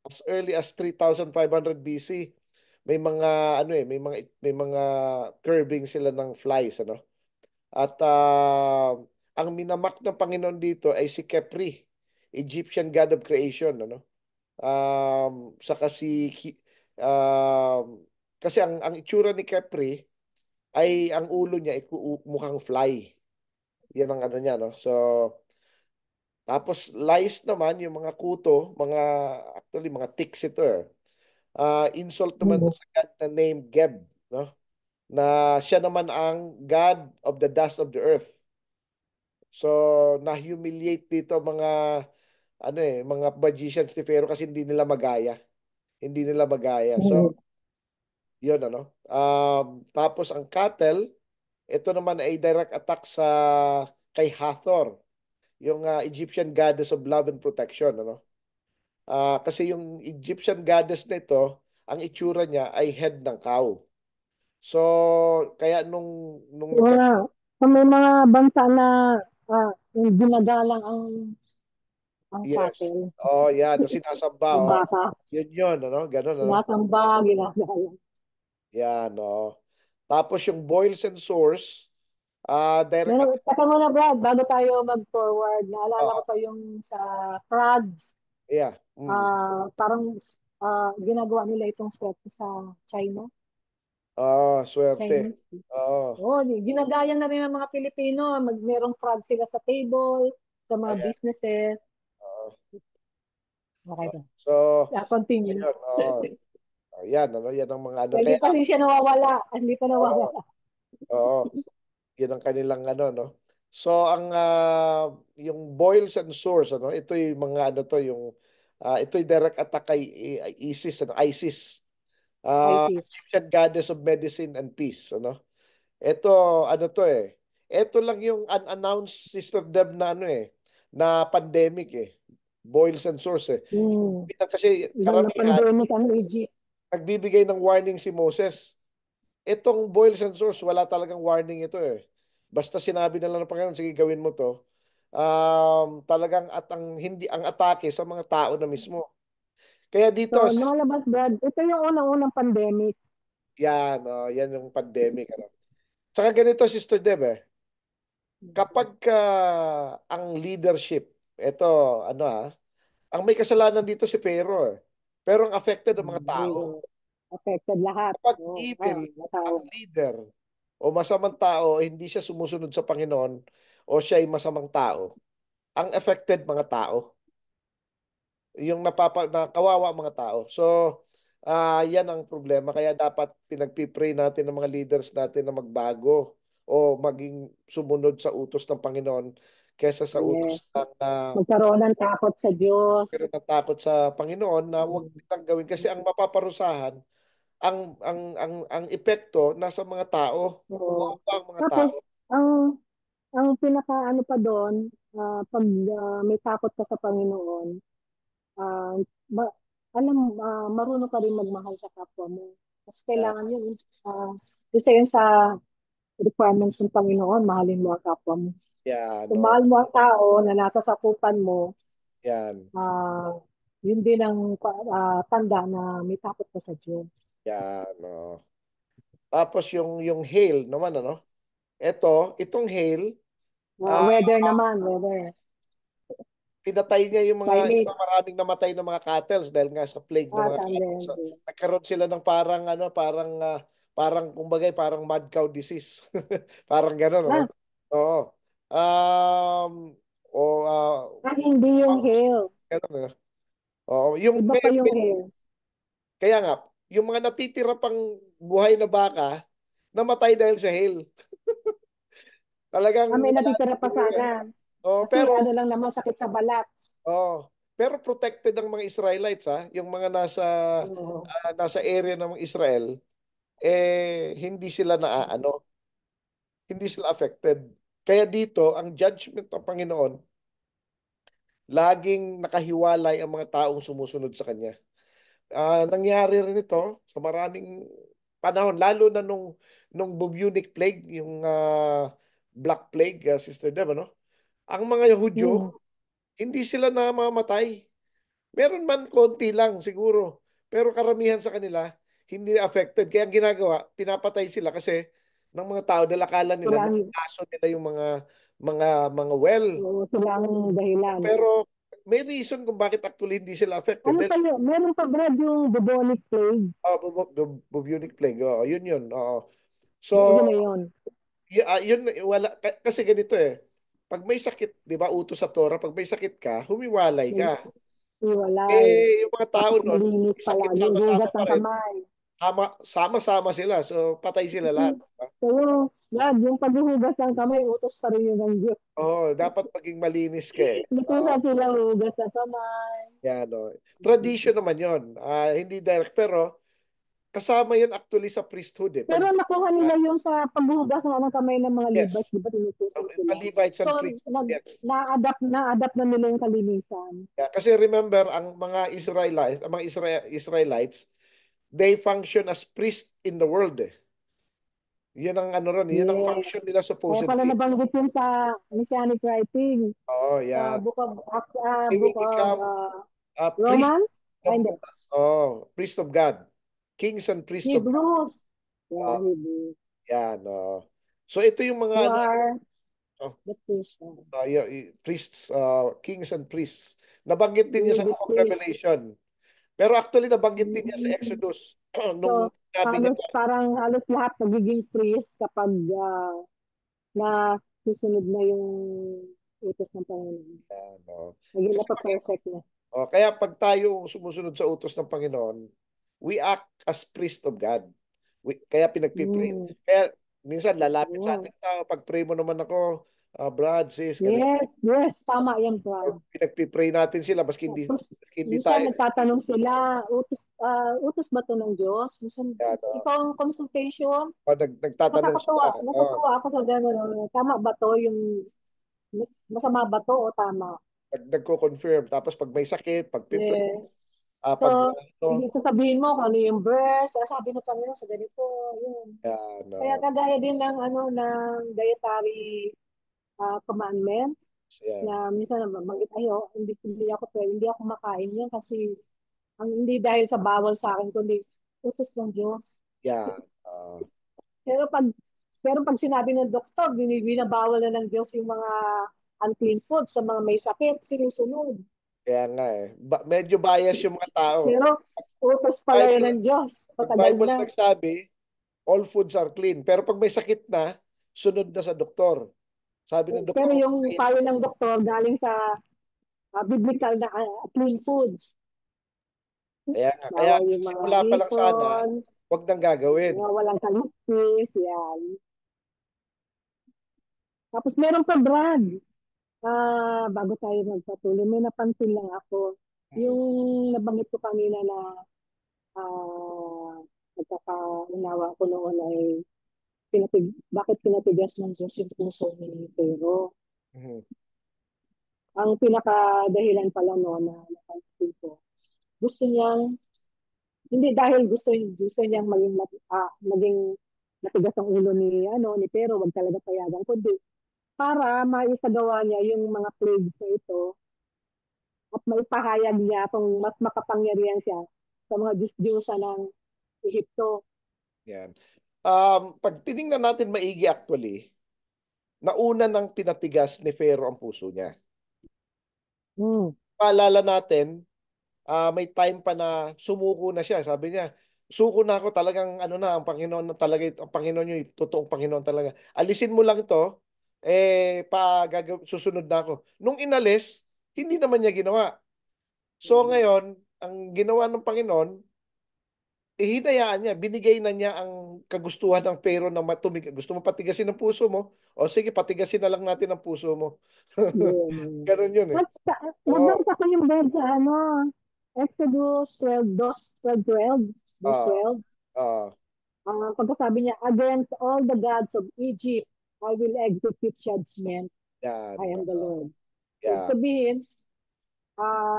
as early as 3500 BC, may mga curving sila ng flies, ano? At ang minamak ng Panginoon dito ay si Kepri, Egyptian god of creation, ano? Saka um, kasi ang itsura ni Kepri ay ang ulo niya ay mukhang fly. Yan ang ano niya, no? So, tapos lice naman, yung mga kuto, actually, mga ticks ito eh. Insult naman to Mm-mm. sa God na name Geb, no? Na siya naman ang God of the dust of the earth. So, na-humiliate dito mga magicians ni Pharaoh kasi hindi nila magaya. Hindi nila magaya. So, Mm-mm. yun, ano. Tapos ang cattle, ito naman ay direct attack kay Hathor, yung Egyptian goddess of love and protection, ano. Kasi yung Egyptian goddess nito, ang itsura niya ay head ng cow. So, kaya nung Wala. So, may mga bansa na yung ginagalang ang ang Yes. cattle, Oh, yan. Ang sinasamba, ang oh. baka, Yun yun, ano? Ganun, ano? sinasamba, ginagaya. Yan, oh. Tapos yung boils and sores, direct at Meron, taka muna Brad, bago tayo mag-forward, naalala ko oh, pa yung sa frogs, yeah. parang ginagawa nila itong swerte sa China, Swerte. Chinese. Oh, Oh, ginagaya na rin ng mga Pilipino, merong frog sila sa table, sa mga ayan. businesses. Oh, Okay oh. ba? So, Continue. ayun, ayan, ano, yan ang mga ano. Hindi Kaya, pa rin siya nawawala. Hindi pa oh, nawawala. oh, yun ang kanilang ano, no? So, yung boils and sores, ano, ito yung mga ano to, ito yung direct attack kay ISIS, ano, ISIS. ISIS. Egyptian goddess of medicine and peace, ano. Ito, ano to eh. Ito lang yung unannounced Sister Deb na ano eh, na pandemic eh. Boils and sores eh. Hmm. Kasi Na karamihan, pandemic ang Egypt. nagbibigay ng warning si Moses. Itong boils and sores, wala talagang warning ito eh. Basta sinabi na lang ng Panginoon, sige gawin mo to. Talagang at ang hindi ang atake sa mga tao na mismo. Kaya So, dito, lumalabas, Brad, ito yung unang-unang pandemic. yan, yan yung pandemic. Ano. Saka ganito, Sister Deb kapag ang leadership, ito, ano ang may kasalanan dito si Pero eh. Pero ang affected ang mga tao. Affected lahat. Kapag Oh, evil ang natao. leader o masamang tao, hindi siya sumusunod sa Panginoon o siya ay masamang tao, ang affected mga tao, yung na kawawa mga tao. So, yan ang problema. Kaya dapat pinagpipray natin ng mga leaders natin na magbago o maging sumunod sa utos ng Panginoon kaysa sa Yes. utos ng Magkaroon ng takot sa Diyos. pero natakot sa Panginoon na huwag nilang gawin kasi ang mapaparusahan ang epekto nasa mga tao. Oo. Kawawa ang mga Tapos, tao. ang pinaka ano pa doon, pag may takot ka sa Panginoon, ah, ma- marunong ka rin magmahal sa kapwa mo. Kasi Yan, kailangan yun, isa yun sa requirements ng Panginoon, mahalin mo ang kapwa mo. yan, Kung no? mahal mo ang tao na nasa sakupan mo, Yan, ah, yun din ang tanda na may takot ka sa Diyos. yan, no? Tapos yung hail naman, ano? Itong hail, ah, Weather naman, weather. pinatay niya yung mga, di ba Climate, maraming namatay ng mga cattle dahil nga sa plague ng mga cattle. thunder. So, nagkaroon sila ng parang, parang, kumbagay, parang mad cow disease. Parang gano'n, ano? Ah, Oo. Um, o, hindi yung mouse, hail. gano'n, ano? Oo, Iba pa yung hail. kaya nga, yung mga natitira pang buhay na baka, namatay dahil sa hail. Talagang May wala natitira na pa tumira. sana. Oh, Kasi pero ano lang naman, sakit sa balat. pero protected ang mga Israelites ha, yung mga Oo. nasa area ng Israel hindi sila hindi sila affected. Kaya dito ang judgment ng Panginoon laging nakahiwalay ang mga taong sumusunod sa kanya. Nangyari rin ito sa maraming panahon lalo na nung bubonic plague, yung Black Plague, Sister Deb, ano? Ang mga Hudyo, Hmm. hindi sila namamatay. Meron man konti lang siguro. Pero karamihan sa kanila, hindi affected. Kaya ang ginagawa, pinapatay sila kasi ng mga tao dahil akala nila Sila ang, naaso nila yung mga well. sila ang dahilan. Pero may reason kung bakit actually hindi sila affected. Ano Dahil pa yun? Meron pa Brad yung bubonic plague. bubonic plague. Oo, yun yun. Oo. So, Yun na yun. yun, wala, kasi ganito eh. Pag may sakit, di ba, utos sa Torah, pag may sakit ka, humiwalay May ka. iwalay. Yung mga tao Tapos nun, malinis may sakit palagi. sama-sama Hugas pa ng rin. kamay. Sama-sama sila. So, patay sila lahat. Diba? So, yung paghuhugas ng kamay, utos pa rin yun ng Diyos. Oo, dapat maging malinis ka eh. Lutusan sila hugas ng kamay. Yan, oh. Tradition naman yon. Hindi direct, pero kasama yun actually sa priesthood eh. Pero nakuha nila yung sa paghuhugas ng kamay ng mga Levites, Yes, di ba tinutusan sila? mga Levites So, and priests. Yes. na-adapt na nila yung kalinisan. Yeah, kasi remember, ang mga Israelites, they function as priests in the world eh. Yun ang ano ron, yun ang Yes. function nila Kaya pala supposedly. nabanggit yun sa Messianic writing, Oh, sa yeah. They will Book of become priest Romans, ay of, hindi, priest of God. Kings and priest of God. Hebrews. Yeah, Uh, Hebrews. yan. So ito yung Who mga ano, are oh, the priests. priests, kings and priests. Nabanggit They din niya will sa be Book of priests. Revelation. Pero actually nabanggit din niya sa Mm. Exodus nung So, sabi niya, halos parang halos lahat nagiging priest kapag na susunod na yung utos ng Panginoon. ano, Naging kasi napaperfect na. kaya pag tayo sumusunod sa utos ng Panginoon, we act as priest of God. Kaya pinagpipray. Mm. Kaya minsan lalapit sa Oo. atin tao, pag pray mo naman ako, brad, sis, ganito. Yes, yes, tama yan, Brad. Pinagpipray natin sila Tapos, hindi minsan tayo. nagtatanong sila, utos ba to ng Diyos? Minsan, Ano, ikaw ang consultation, nagtatanong sila. nakakatuwa ako sa gano'n. Tama ba to yung, masama ba to o tama? Nagko-confirm. Tapos pag may sakit, pag pipray, Yes. pag So, ano, hindi sasabihin mo kung ano yung verse, sabi ng Panginoon sa ganito, yun. yan, Kaya kagaya din ng ng dietary commandments yan, na minsan nabanggit ayo, hindi ako makain yan kasi ang hindi dahil sa bawal sa akin kundi usos ng Diyos. yan. Pero pag sinabi ng doktor, binabawal na ng Diyos yung mga unclean food sa mga may sakit, sinusunod. Kaya nga eh. Medyo bias yung mga tao. Pero utos pala yan Bible, ng Diyos. pag Patagal Bible na. nagsabi, all foods are clean. Pero pag may sakit na, sunod na sa doktor. Sabi ng doktor, Pero huwag yung kainin. payo ng doktor galing sa biblical na clean foods. Kaya Bawal yung mga simula pa lang sana, hipon, huwag nang gagawin. mga walang kaliskis, yan. Tapos meron pa, Brad. Bago tayo magpatuloy, may napansin lang ako. Hmm. Yung nabanggit ko kanina na ah, nagkakaunawa ko noon ay bakit pinatigas ng Diyos yung puso ni Pero. Mhm. Ang pinaka-dahilan pala noon na napansin ko, gusto niyang, hindi dahil gusto niyang maging matigas ang ulo ni Pero, wag talaga payagan, kundi para maisagawa niya yung mga plagues na ito at maipahayag niya kung mas makapangyarihan siya sa mga Diyos-Diyosa ng Ehipto. Yan. Pag tiningnan natin maigi actually, nauna nang pinatigas ni Pharaoh ang puso niya. Hmm. Paalala natin, may time pa na sumuko na siya. Sabi niya, suko na ako talagang ano na, ang Panginoon na talaga, ang Panginoon yung totoong Panginoon talaga. Alisin mo lang to, susunod na ako. Nung inalis, hindi naman niya ginawa. So Hmm. ngayon, ang ginawa ng Panginoon, hinayaan niya, binigay na niya ang kagustuhan ng pero na gusto mo patigasin ang puso mo? O sige, patigasin na lang natin ang puso mo. Yun. Ganun yun eh. At Oo. nabasa ko yung verse sa Exodus 12, 12, verse Ah, 12. ah, Pagkasabi niya, against all the gods of Egypt, I will execute judgment. I yan. am the Lord. Ibig Yeah. sabihin,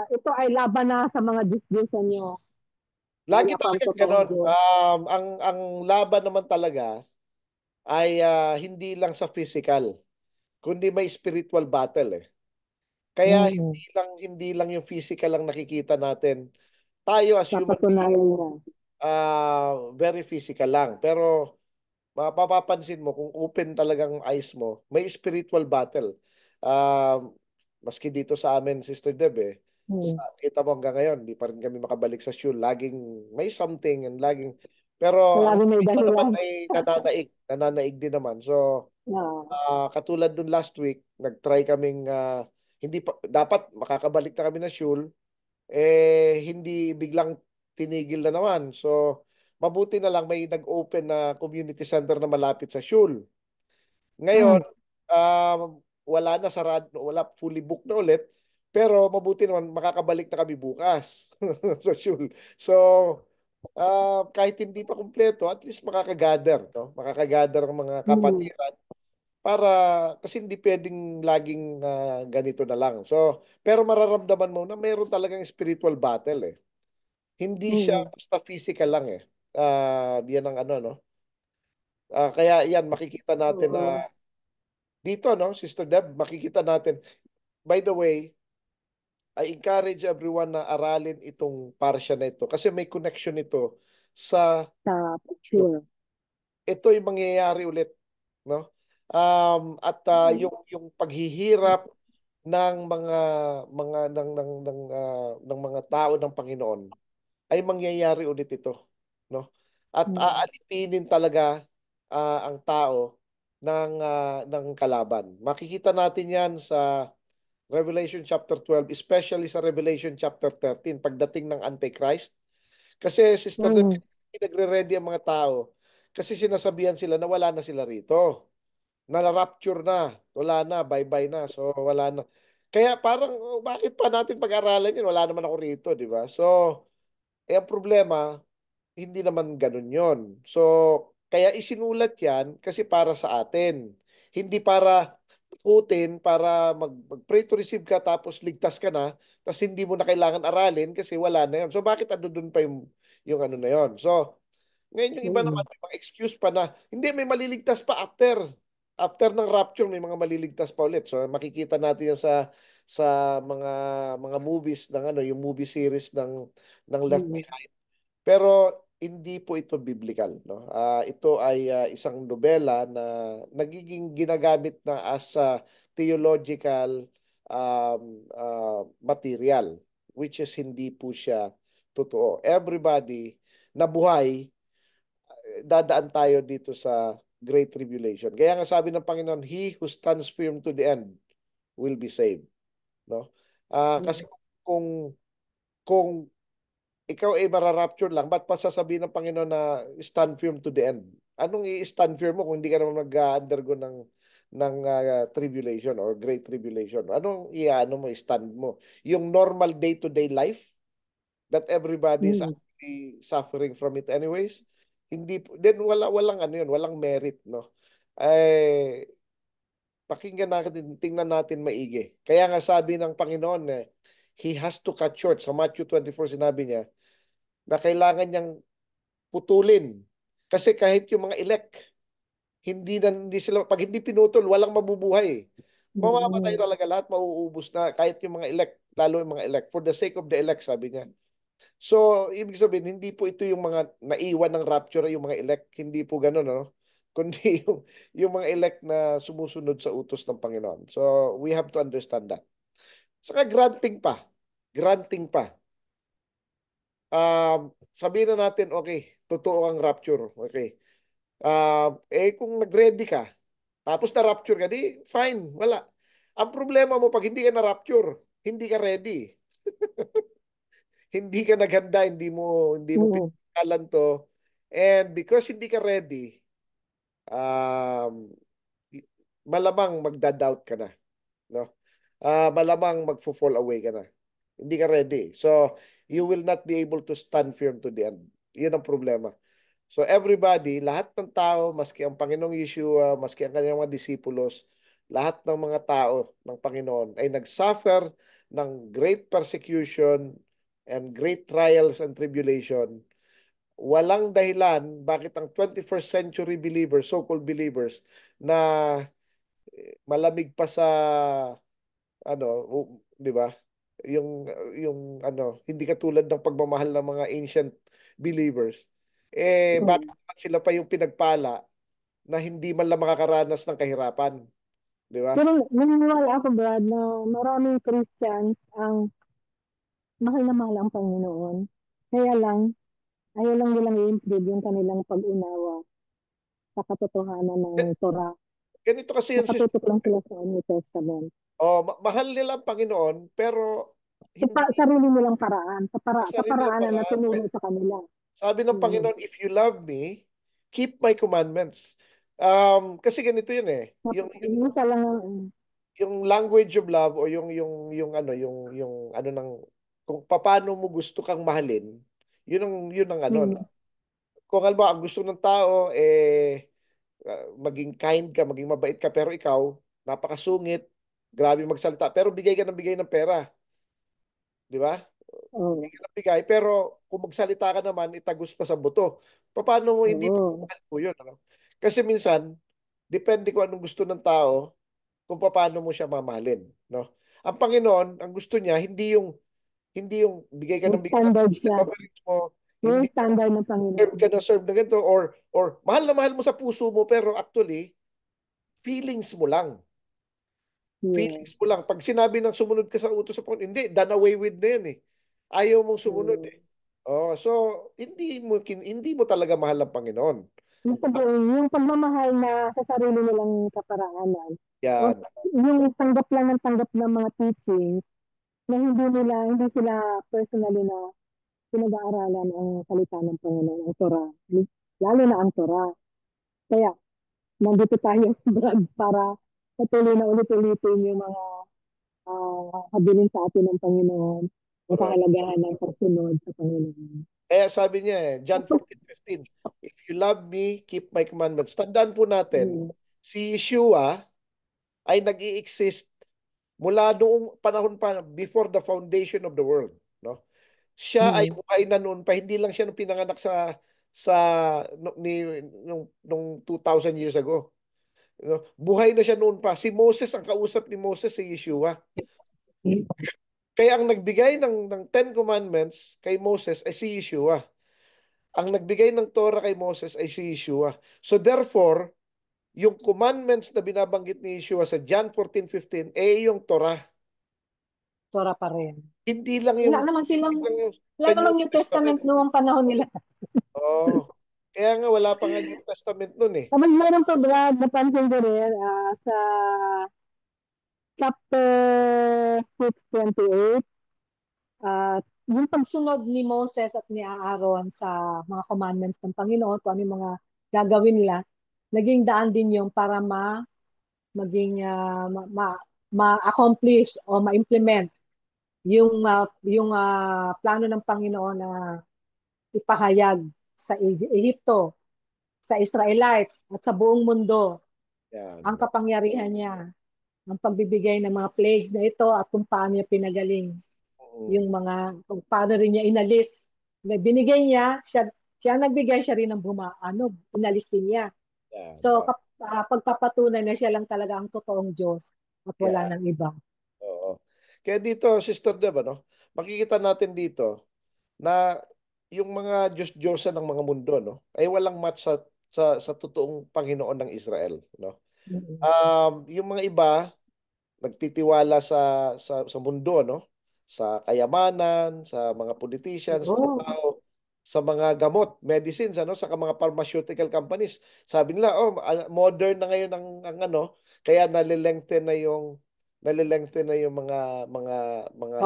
ito ay laban na sa mga Diyos-Diyosan niyo. Dahil Lagi ako ang talagang totoong ganon. Diyos. Ang laban naman talaga ay hindi lang sa physical, kundi may spiritual battle eh. Kaya Hmm. hindi lang yung physical lang nakikita natin. Tayo as human being, Papatunayan niya. very physical lang. Pero mapapapansin mo kung open talagang eyes mo, may spiritual battle. Um, Maski dito sa amin, Sister Deb, Hmm. kita mo hanggang ngayon, di pa rin kami makabalik sa shul. Laging may something and laging, pero ang Palagi may iba naman dahilan. ay nananaig din naman. So, Ah. katulad dun last week, nag-try kaming, hindi pa, dapat makakabalik na kami na shul, hindi biglang tinigil na naman. So, mabuti na lang may nag-open na community center na malapit sa shul. Hmm. Ngayon, wala na sarado, wala fully booked na ulit. Pero mabuti naman makakabalik na kami bukas sa shul. So, kahit hindi pa kumpleto, at least makakagather, no? Makakagather ang mga Hmm. kapatiran para kasi hindi pwedeng laging ganito na lang. So, pero mararamdaman mo na mayroon talagang spiritual battle eh. Hindi siya Hmm. basta physical lang eh. Yan ang ano, no? Kaya yan, makikita natin na Oo. dito, no, Sister Deb, makikita natin. By the way, I encourage everyone na aralin itong parsya na ito kasi may connection ito sa Sa future. picture. Ito yung mangyayari ulit, no? At yung paghihirap ng ng mga tao ng Panginoon ay mangyayari ulit ito, no? At Mm. aalipinin talaga ang tao ng kalaban. Makikita natin 'yan sa Revelation chapter 12, especially sa Revelation chapter 13 pagdating ng Antichrist. Kasi Sister Deb, Mm. nagre-ready ang mga tao kasi sinasabihan sila na wala na sila rito. Na-rapture na, wala na, bye-bye na. So wala na. Kaya parang bakit pa natin pag-aralan 'yun? Wala naman ako rito, di ba? So ang problema, hindi naman ganun yon. So, kaya isinulat yan kasi para sa atin. Hindi para Putin, para mag-pray to receive ka tapos ligtas ka na, tapos hindi mo na kailangan aralin kasi wala na yon. So, bakit ando dun pa yung ano na yon? So, ngayon yung iba naman, Mm. may mga excuse pa na, hindi, may maliligtas pa after. After ng rapture, may mga maliligtas pa ulit. So, makikita natin yan sa mga movies ng ano, yung movie series ng Left Mm. Behind. Pero hindi po ito biblical, no? Ito ay isang nobela na nagiging ginagamit na as a theological material, which is hindi po siya totoo. Everybody na buhay, dadaan tayo dito sa Great Tribulation. Kaya nga sabi ng Panginoon, He who stands firm to the end will be saved, no? Kasi Mm. kung ikaw ay mararapture lang, ba't pa sasabihin ng Panginoon na stand firm to the end? Anong i-stand firm mo kung hindi ka naman mag-undergo ng tribulation or great tribulation? Anong i-ano mo, stand mo? Yung normal day-to-day life that everybody is Mm. actually suffering from it anyways? Hindi po, then walang ano yun, walang merit, no? Eh, pakinggan natin, tingnan natin maigi. Kaya nga sabi ng Panginoon, He has to cut short. Sa Matthew 24, sinabi niya, na kailangan niyang putulin. Kasi kahit yung mga elect, hindi sila, pag hindi pinutol, walang mabubuhay. Mamamatay Mm. talaga lahat, mauubos na. Kahit yung mga elect, lalo yung mga elect. For the sake of the elect, sabi niya. So, ibig sabihin, hindi po ito yung mga naiwan ng rapture, yung mga elect. Hindi po ganun, no? Kundi yung mga elect na sumusunod sa utos ng Panginoon. So, we have to understand that. Saka granting pa. Granting pa. Sabihin na natin, okay, totoo ang rapture. Okay. Kung nag-ready ka, tapos na-rapture ka, di fine, wala. Ang problema mo, pag hindi ka na-rapture, hindi ka ready. Hindi ka naghanda, hindi mo Mm. pinakalan to. And because hindi ka ready, um, malamang magda-doubt ka na. No? Malamang magfo-fall away ka na. Hindi ka ready. So, you will not be able to stand firm to the end. Yun ang problema. So everybody, lahat ng tao, maski ang Panginoong Yeshua, maski ang kanyang mga disipulos, lahat ng mga tao ng Panginoon ay nagsuffer ng great persecution and great trials and tribulation. Walang dahilan bakit ang 21st century believers, so-called believers, na malamig pa sa ano, 'di ba? Yung hindi katulad ng pagmamahal ng mga ancient believers. Bakit Mm. naman sila pa yung pinagpala na hindi man lang makakaranas ng kahirapan, 'di ba? Pero naniniwala ako, Brad, na maraming Christians ang mahal na mahal ang Panginoon. Kaya lang, ayaw lang nilang i-improve yung kanilang pag-unawa sa katotohanan ng Eh, Torah. Ganito kasi yung system. Nakatutok lang sila sa New Testament. Mahal nila ang Panginoon pero Sa hindi sarili nilang paraan, sa sa sarili nilang paraanan na paraan. tinuro sa kanila. Sabi ng Mm. Panginoon, if you love me, keep my commandments. Kasi ganito yun eh. Isa lang ang, Yung language of love o yung ano ng kung paano mo gusto kang mahalin, yun ang ano, no? mm, Kung halimbawa ang gusto ng tao maging kind ka, maging mabait ka pero ikaw napakasungit, grabe magsalita pero bigay ng pera, di ba? oh, Bigay ka ng bigay pero kung magsalita ka naman itagos pa sa buto. Paano mo hindi oo, pagmamahal mo yun, ano? Kasi minsan, depende kung anong gusto ng tao, kung paano mo siya mamahalin, no? Ang Panginoon, ang gusto niya, hindi yung Yung bigay ka ng standard siya. favorites mo, Yung hindi standard ng serve Panginoon. ka na serve na ganito, or mahal na mahal mo sa puso mo, pero actually, feelings mo lang. Yeah. Feelings mo lang. Pag sinabi ng sumunod ka sa utos sa Panginoon, hindi, done away with na yan eh. Ayaw mong sumunod Yeah. eh. Oh, so hindi mo talaga mahal ang Panginoon. Yung sabihin, yung pagmamahal na sa sarili nilang kaparaanan, o Yan. yung tanggap lang ng tanggap ng mga teachings na hindi sila personally na pinag-aaralan ang salita ng Panginoon, ang Torah. Lalo na ang Torah. Kaya, nandito tayo, Brad, para patuloy na ulit-ulitin yung mga habilin sa atin ng Panginoon, ang Correct. kahalagahan ng pagsunod sa Panginoon. Kaya sabi niya John 14:15, if you love me, keep my commandments. Tandaan po natin, Mm. si Yeshua ay nag-i-exist mula noong panahon pa before the foundation of the world, no? Siya ay Mm. buhay na noon pa, hindi lang siya nung pinanganak sa no, nung 2000 years ago. No? Buhay na siya noon pa. Si Moses, ang kausap ni Moses, si Yeshua. Kaya ang nagbigay ng Ten Commandments kay Moses ay si Yeshua. Ang nagbigay ng Torah kay Moses ay si Yeshua. So therefore, yung commandments na binabanggit ni Yeshua sa John 14:15 yung Torah. Torah pa rin. Hindi lang Wala yung, naman hindi silang, lang yung wala sa New naman yung Testament. testament noong panahon nila. Oh. Kaya nga wala pa nga New Testament nun eh. Kapag meron to, Brad, napansin ko rin sa chapter 6:28, yung pagsunod ni Moses at ni Aaron sa mga commandments ng Panginoon, kung ano yung mga gagawin nila, naging daan din yung para maging ma-accomplish o ma-implement yung plano ng Panginoon na ipahayag sa Egypto, sa Israelites at sa buong mundo ang Yan. kapangyarihan niya, ang pagbibigay ng mga plagues na ito at kung paano niya pinagaling Mm. yung kung paano rin niya inalis. Binigay niya, siya nagbigay, siya rin ng inalis din niya. Yan. So, Oh. pagpapatunay na siya lang talaga ang totoong Diyos at wala Yan. nang iba. Oo. Kaya dito, Sister Deb, ano, makikita natin dito na yung mga Diyos-Diyosan ng mga mundo, no, ay walang match sa totoong Panginoon ng Israel, no. Mm. Yung mga iba nagtitiwala sa mundo, no? Sa kayamanan, sa mga politicians, Oo. trabaho, sa mga gamot, medicines, ano, sa mga pharmaceutical companies. Sabi nila, oh, modern na ngayon ang ano, kaya nalilengthen na yung mga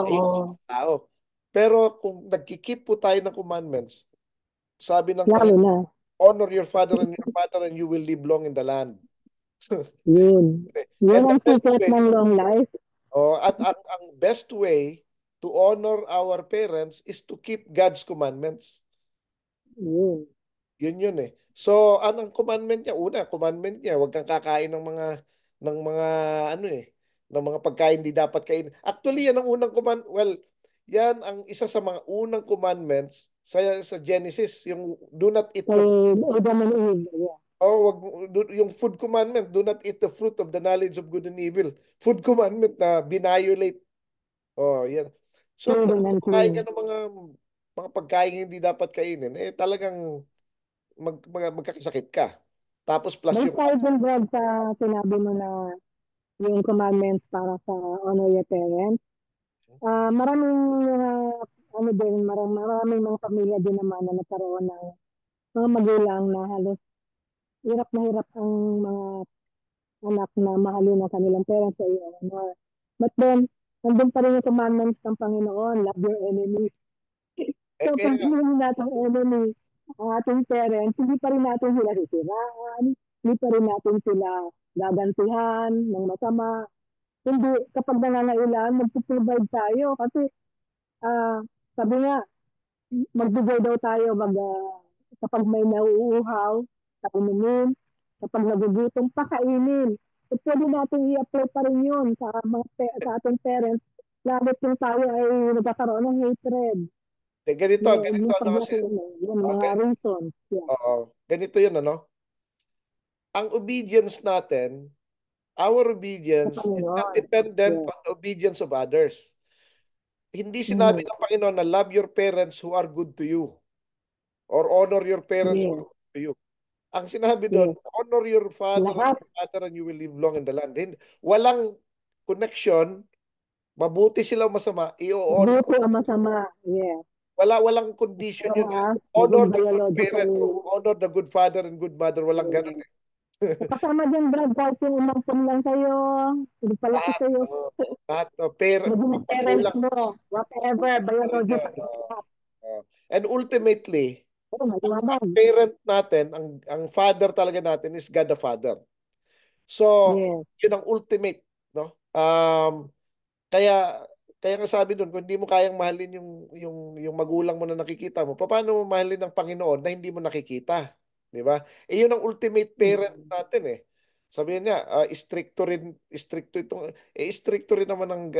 age Oo. ng tao. Pero kung nagkikip po tayo ng commandments, sabi ng Lalo Panginoon, na. honor your father and your mother and you will live long in the land. Yun. Yun And the ang best secret way ng long life. At ang best way to honor our parents is to keep God's commandments. Yun. Yun eh. So, anong commandment niya? Una, commandment niya, huwag kang kakain ng mga ano eh, ng mga pagkain di dapat kain. Actually, yan ang unang yan ang isa sa mga unang commandments sa Genesis, yung do not eat Kay the Adam and Eve. Yeah. yung food commandment, do not eat the fruit of the knowledge of good and evil. Food commandment na binayolate. Oh, yan. So kung Clean and kumakain ka unclean. ng mga pagkain hindi dapat kainin, talagang magkakasakit ka. Tapos plus Balik yung tayo dun, Brad, sa sinabi mo na yung commandments para sa honor your parents. Maraming maraming mga pamilya din naman na nagkaroon ng mga magulang na halos hirap na hirap ang mga anak na mahalin ang kanilang parents sa i-honor. But then, nandun pa rin yung commandments ng Panginoon, love your enemies. So, kaya pag nga, hindi natin enemy ang ating parents, hindi pa rin natin sila sisiraan, hindi pa rin natin sila gagantihan ng masama. Hindi, kapag nangangailangan, mag-provide tayo. Kasi, ah, sabi nga, magbigay daw tayo kapag may nauuhaw, painumin, kapag nagugutom, pakainin. So, pwede natin i-apply pa rin yun sa ating parents, lalo kung tayo ay nagkakaroon ng hatred. ganito, ganito Yung ano kasi, paglaki, yung mga ganito, reasons. Yeah. ganito yun ano. ang obedience natin, our Sa obedience is not Panginoon. dependent Yes. on the obedience of others. Hindi sinabi Mm. ng Panginoon na love your parents who are good to you or honor your parents who Yes. are good to you. Ang sinabi doon, Yes. honor your father and Lahat. your mother and you will live long in the land. Walang connection, mabuti sila o masama, i-honor. Mabuti o masama. Yes. Walang condition Pero yun eh. maging Honor the good parent biologically. o honor the good father and good mother. Walang ganun Yes. eh. Kasama dyan, Brad, kahit yung umampun lang sa'yo, nagpalaki Lahat, sa'yo, lahat, maging parents magulang, mo, whatever, magulang na rin yan. biologically. And ultimately, Pero ang maliwanag. parent natin, ang father talaga natin is God the Father. So, Yes. yun ang ultimate, no? Kaya kaya nga sabi doon, kung hindi mo kayang mahalin yung magulang mo na nakikita mo, paano mo mahalin ng Panginoon na hindi mo nakikita? 'Di ba? Yun ang ultimate parent Mm. natin eh. Sabihin niya, stricto rin naman ang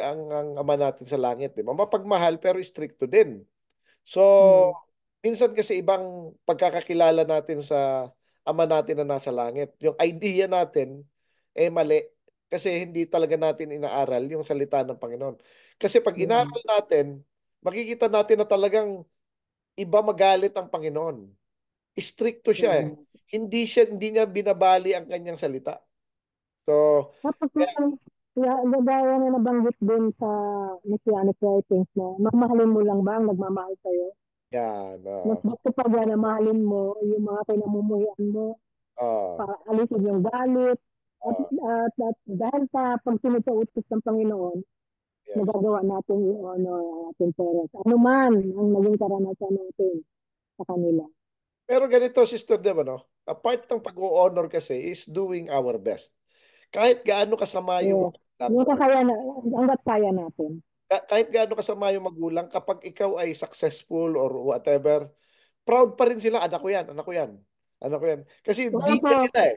ama natin sa langit, 'di ba? Mapagmahal pero stricto din. So, Mm. minsan kasi ibang pagkakakilala natin sa ama natin na nasa langit. Yung idea natin, mali. Kasi hindi talaga natin inaaral yung salita ng Panginoon. Kasi pag Mm. inaral natin, makikita natin na talagang iba magalit ang Panginoon. Stricto siya eh. Mm. Hindi niya binabali ang kanyang salita. So, Tapos kaya, gaya na nabanggit din sa Messianic writings na mamahalin mo lang ba ang nagmamahal sa'yo? yan. Mas gusto pa ba na mahalin mo yung mga pinamumuhian mo Uh, para alisin yung galit uh, at dahil sa pagsunod sa utos ng Panginoon, yeah. nagagawa natin yung honor ang ating parents. Ano man ang naging karanasan natin sa kanila. Pero ganito, Sister Deb, no? A part ng pag-honor kasi is doing our best. Kahit gaano kasama yung Yes. magulang Yung mo, kakaya na, hanggat kaya natin. kahit gaano kasama yung magulang, kapag ikaw ay successful or whatever, proud pa rin sila, anak ko yan, anak ko yan, anak ko yan. Kasi Kaya bida po, sila eh.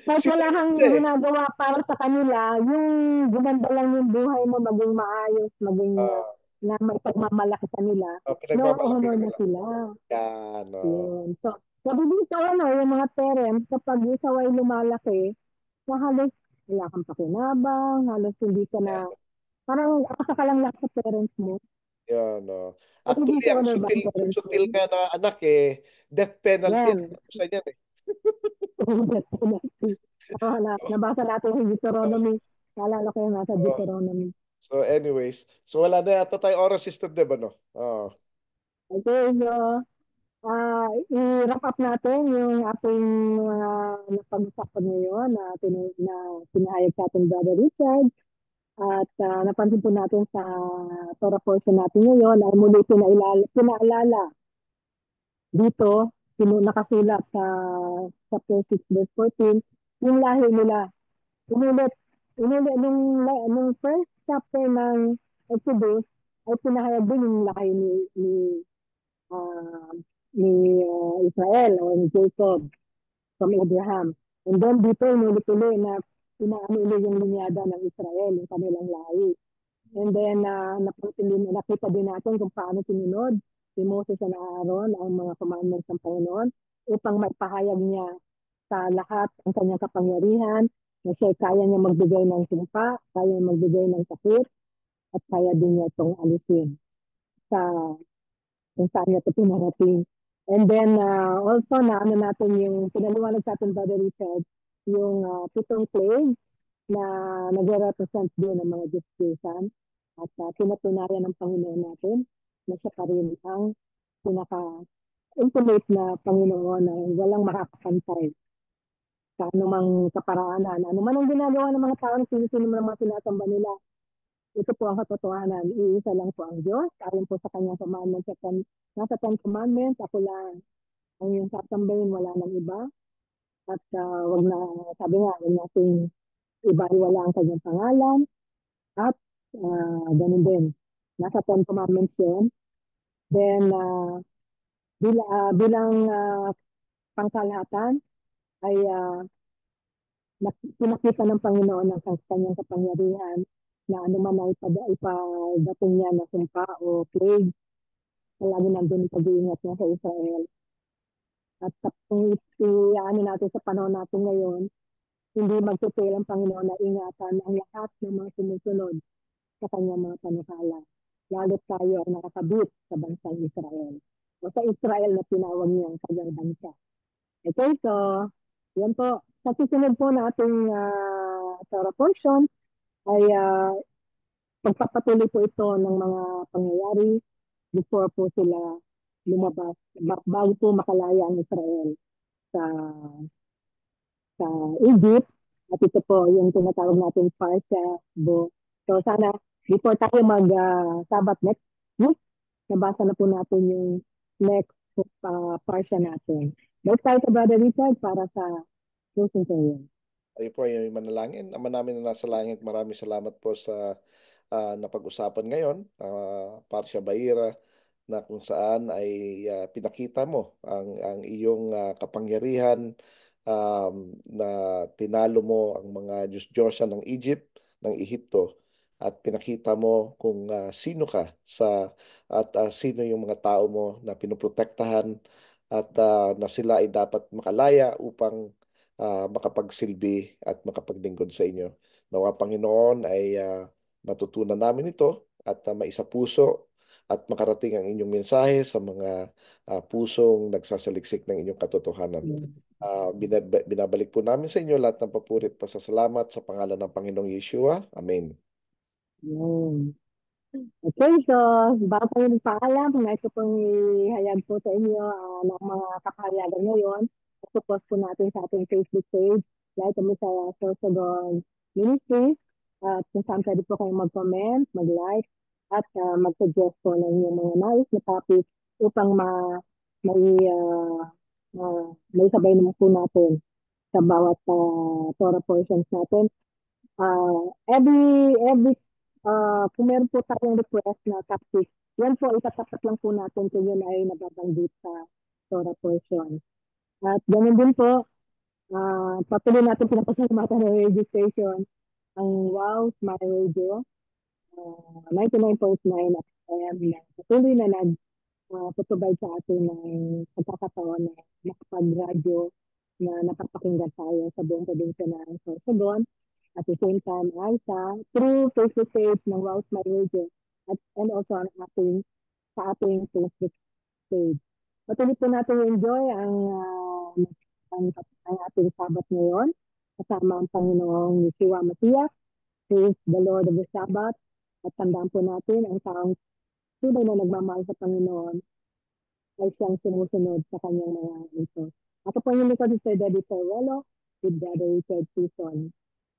kahit Sila wala yung kang bida eh. ginagawa para sa kanila, yung gumanda lang yung buhay mo, maging maayos, maging Ah, na may pagmamalaki sa nila, pinagmamalaki no-honor ka mo nila. sila. Yan. Yun. So, sabi dito, yung mga parents, kapag isaw ay lumalaki, na halos wala kang pakinabang, halos hindi ka na, Yan. parang asa ka lang sa parents mo. Yan. At hindi Actually, ka honor ba ang ang parents mo? sutil nga na anak eh, death penalty. Yan. Sa yan eh. Nabasa natin yung Deuteronomy. Naalala ko yung nasa Oh, Deuteronomy. so anyways, so wala na yata tayo oras, Sister Deb, ano? Oh, Okay, so, i-wrap up natin yung ating napag-usapan ngayon na pinahayag sa ating Brother Richard. At napansin po natin sa Torah portion natin ngayon ay muli pinaalala dito, nakasulat sa chapter 6 verse 14, yung lahi nila. Inulit, inulit nung first chapter ng Exodus ay pinahayag din yung lahi ah, ni Israel o ni Jacob from Abraham. And then dito inulit-ulit na pinaano yung linyada ng Israel, yung kanilang lahi. And then, nakita din natin kung paano sinunod si Moses and Aaron ang mga commandments ng Panginoon upang maipahayag niya sa lahat ang kanyang kapangyarihan na siya kaya niya magbigay ng sumpa, kaya niya magbigay ng sakit, at kaya din niya itong alisin sa kung saan niya ito pinarating. And then, also, na ano natin yung pinaliwanag sa ating Brother Richard, yung pitong plague na nagre-represent din ng mga Diyos-Diyosan at pinatunayan ng Panginoon natin na siya pa rin ang pinaka-ultimate na Panginoon na walang makakapantay sa anumang kaparaanan. Ano man ang ginagawa ng mga tao, sino-sino man ang mga sinasamba nila. Ito po ang katotohanan. Iisa lang po ang Diyos. Ayon po sa kanyang commandments. Nasa Ten Commandments, ako lang ang yung sasambahin, wala nang iba. At wag na, sabi nga, wag nating iba-iwala ang kanyang pangalan. At ganun din. Nasa Ten Commandments yun. Then, bilang pangkalahatan, ay pinakita ng Panginoon ang kanyang kapangyarihan na ano man ay ipadating niya na sumpa o plague, palagi nandun yung pag-iingat niya sa Israel. At kung i-ano natin sa panahon natin ngayon, hindi magtutulong ang Panginoon na ingatan ang lahat ng mga sumusunod sa kanyang mga panukala. Lalo't tayo ay nakakabit sa bansang Israel. O sa Israel na tinawag niya ang kanyang bansa. Okay, so, yan po. Sa susunod po nating Torah portion ay pagpapatuloy po ito ng mga pangyayari before po sila lumabas, bago po makalaya ang Israel sa sa Egypt. At ito po yung tinatawag natin Parsha Bo. So sana before tayo mag-Sabat next week, nabasa na po natin yung next Parsha natin. Balik tayo sa Brother Richard para sa closing prayer. Tayo po ay manalangin. Ama namin na nasa langit, maraming salamat po sa napag-usapan ngayon, Parsha Bahira, na kung saan ay pinakita mo ang iyong kapangyarihan, na tinalo mo ang mga Diyos-Diyosan ng Egypt, ng Ehipto, at pinakita mo kung sino ka at sino yung mga tao mo na pinoprotektahan at na sila ay dapat makalaya upang makapagsilbi at makapaglingkod sa inyo. Nawa Panginoon ay matutunan namin ito at maisapuso at makarating ang inyong mensahe sa mga pusong nagsasaliksik ng inyong katotohanan. Binabalik po namin sa inyo lahat ng papurit pasasalamat sa pangalan ng Panginoong Yeshua. Amen. Yun. Okay, so bago tayo magpaalam, nais ko pong ihayag po sa inyo ng mga kapahayagan ngayon. Support po natin sa ating Facebook page, like kami sa Sorsogon Ministry. At kung saan pwede po kayong mag-comment, mag-like, at mag-suggest po ng inyong mga nais na topic upang may, may sabay naman po natin sa bawat Torah portions natin. Every kung meron po tayong request na topic, yan po itatapat lang po natin kung yun ay nababanggit sa Torah portion. At ganun din po, patuloy natin pinapasalamatan ng radio station, ang Wow Smile Radio, 99.9 FM na patuloy na nagpaprovide sa atin ng pagkakataon na makapag-radio na napapakinggan tayo sa buong probinsya ng Sorsogon. At the same time ay through Facebook page ng Wow Smile Radio and also sa ating Facebook page. Patuloy po natin enjoy ang ating Sabat ngayon kasama ang Panginoong Yeshua Masias, who is the Lord of the Sabbath. At tandaan po natin ang taong tunay na nagmamahal sa Panginoon ay siyang sumusunod sa kanyang mga ito. Ako po yung likod si Daddy Ferrello with Brother Richard Season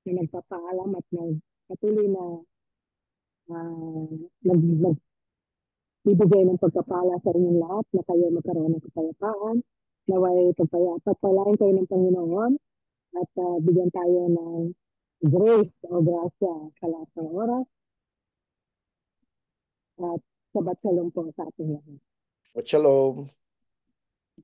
na nagpapaalam at patuloy na nagbibigay ng pagpapala sa inyong lahat na kayo magkaroon ng kapayapaan, naway pagpalain kayo ng Panginoon at bigyan tayo ng grace o grasya sa lahat ng oras at sabat shalom po sa ating lahat. Shalom.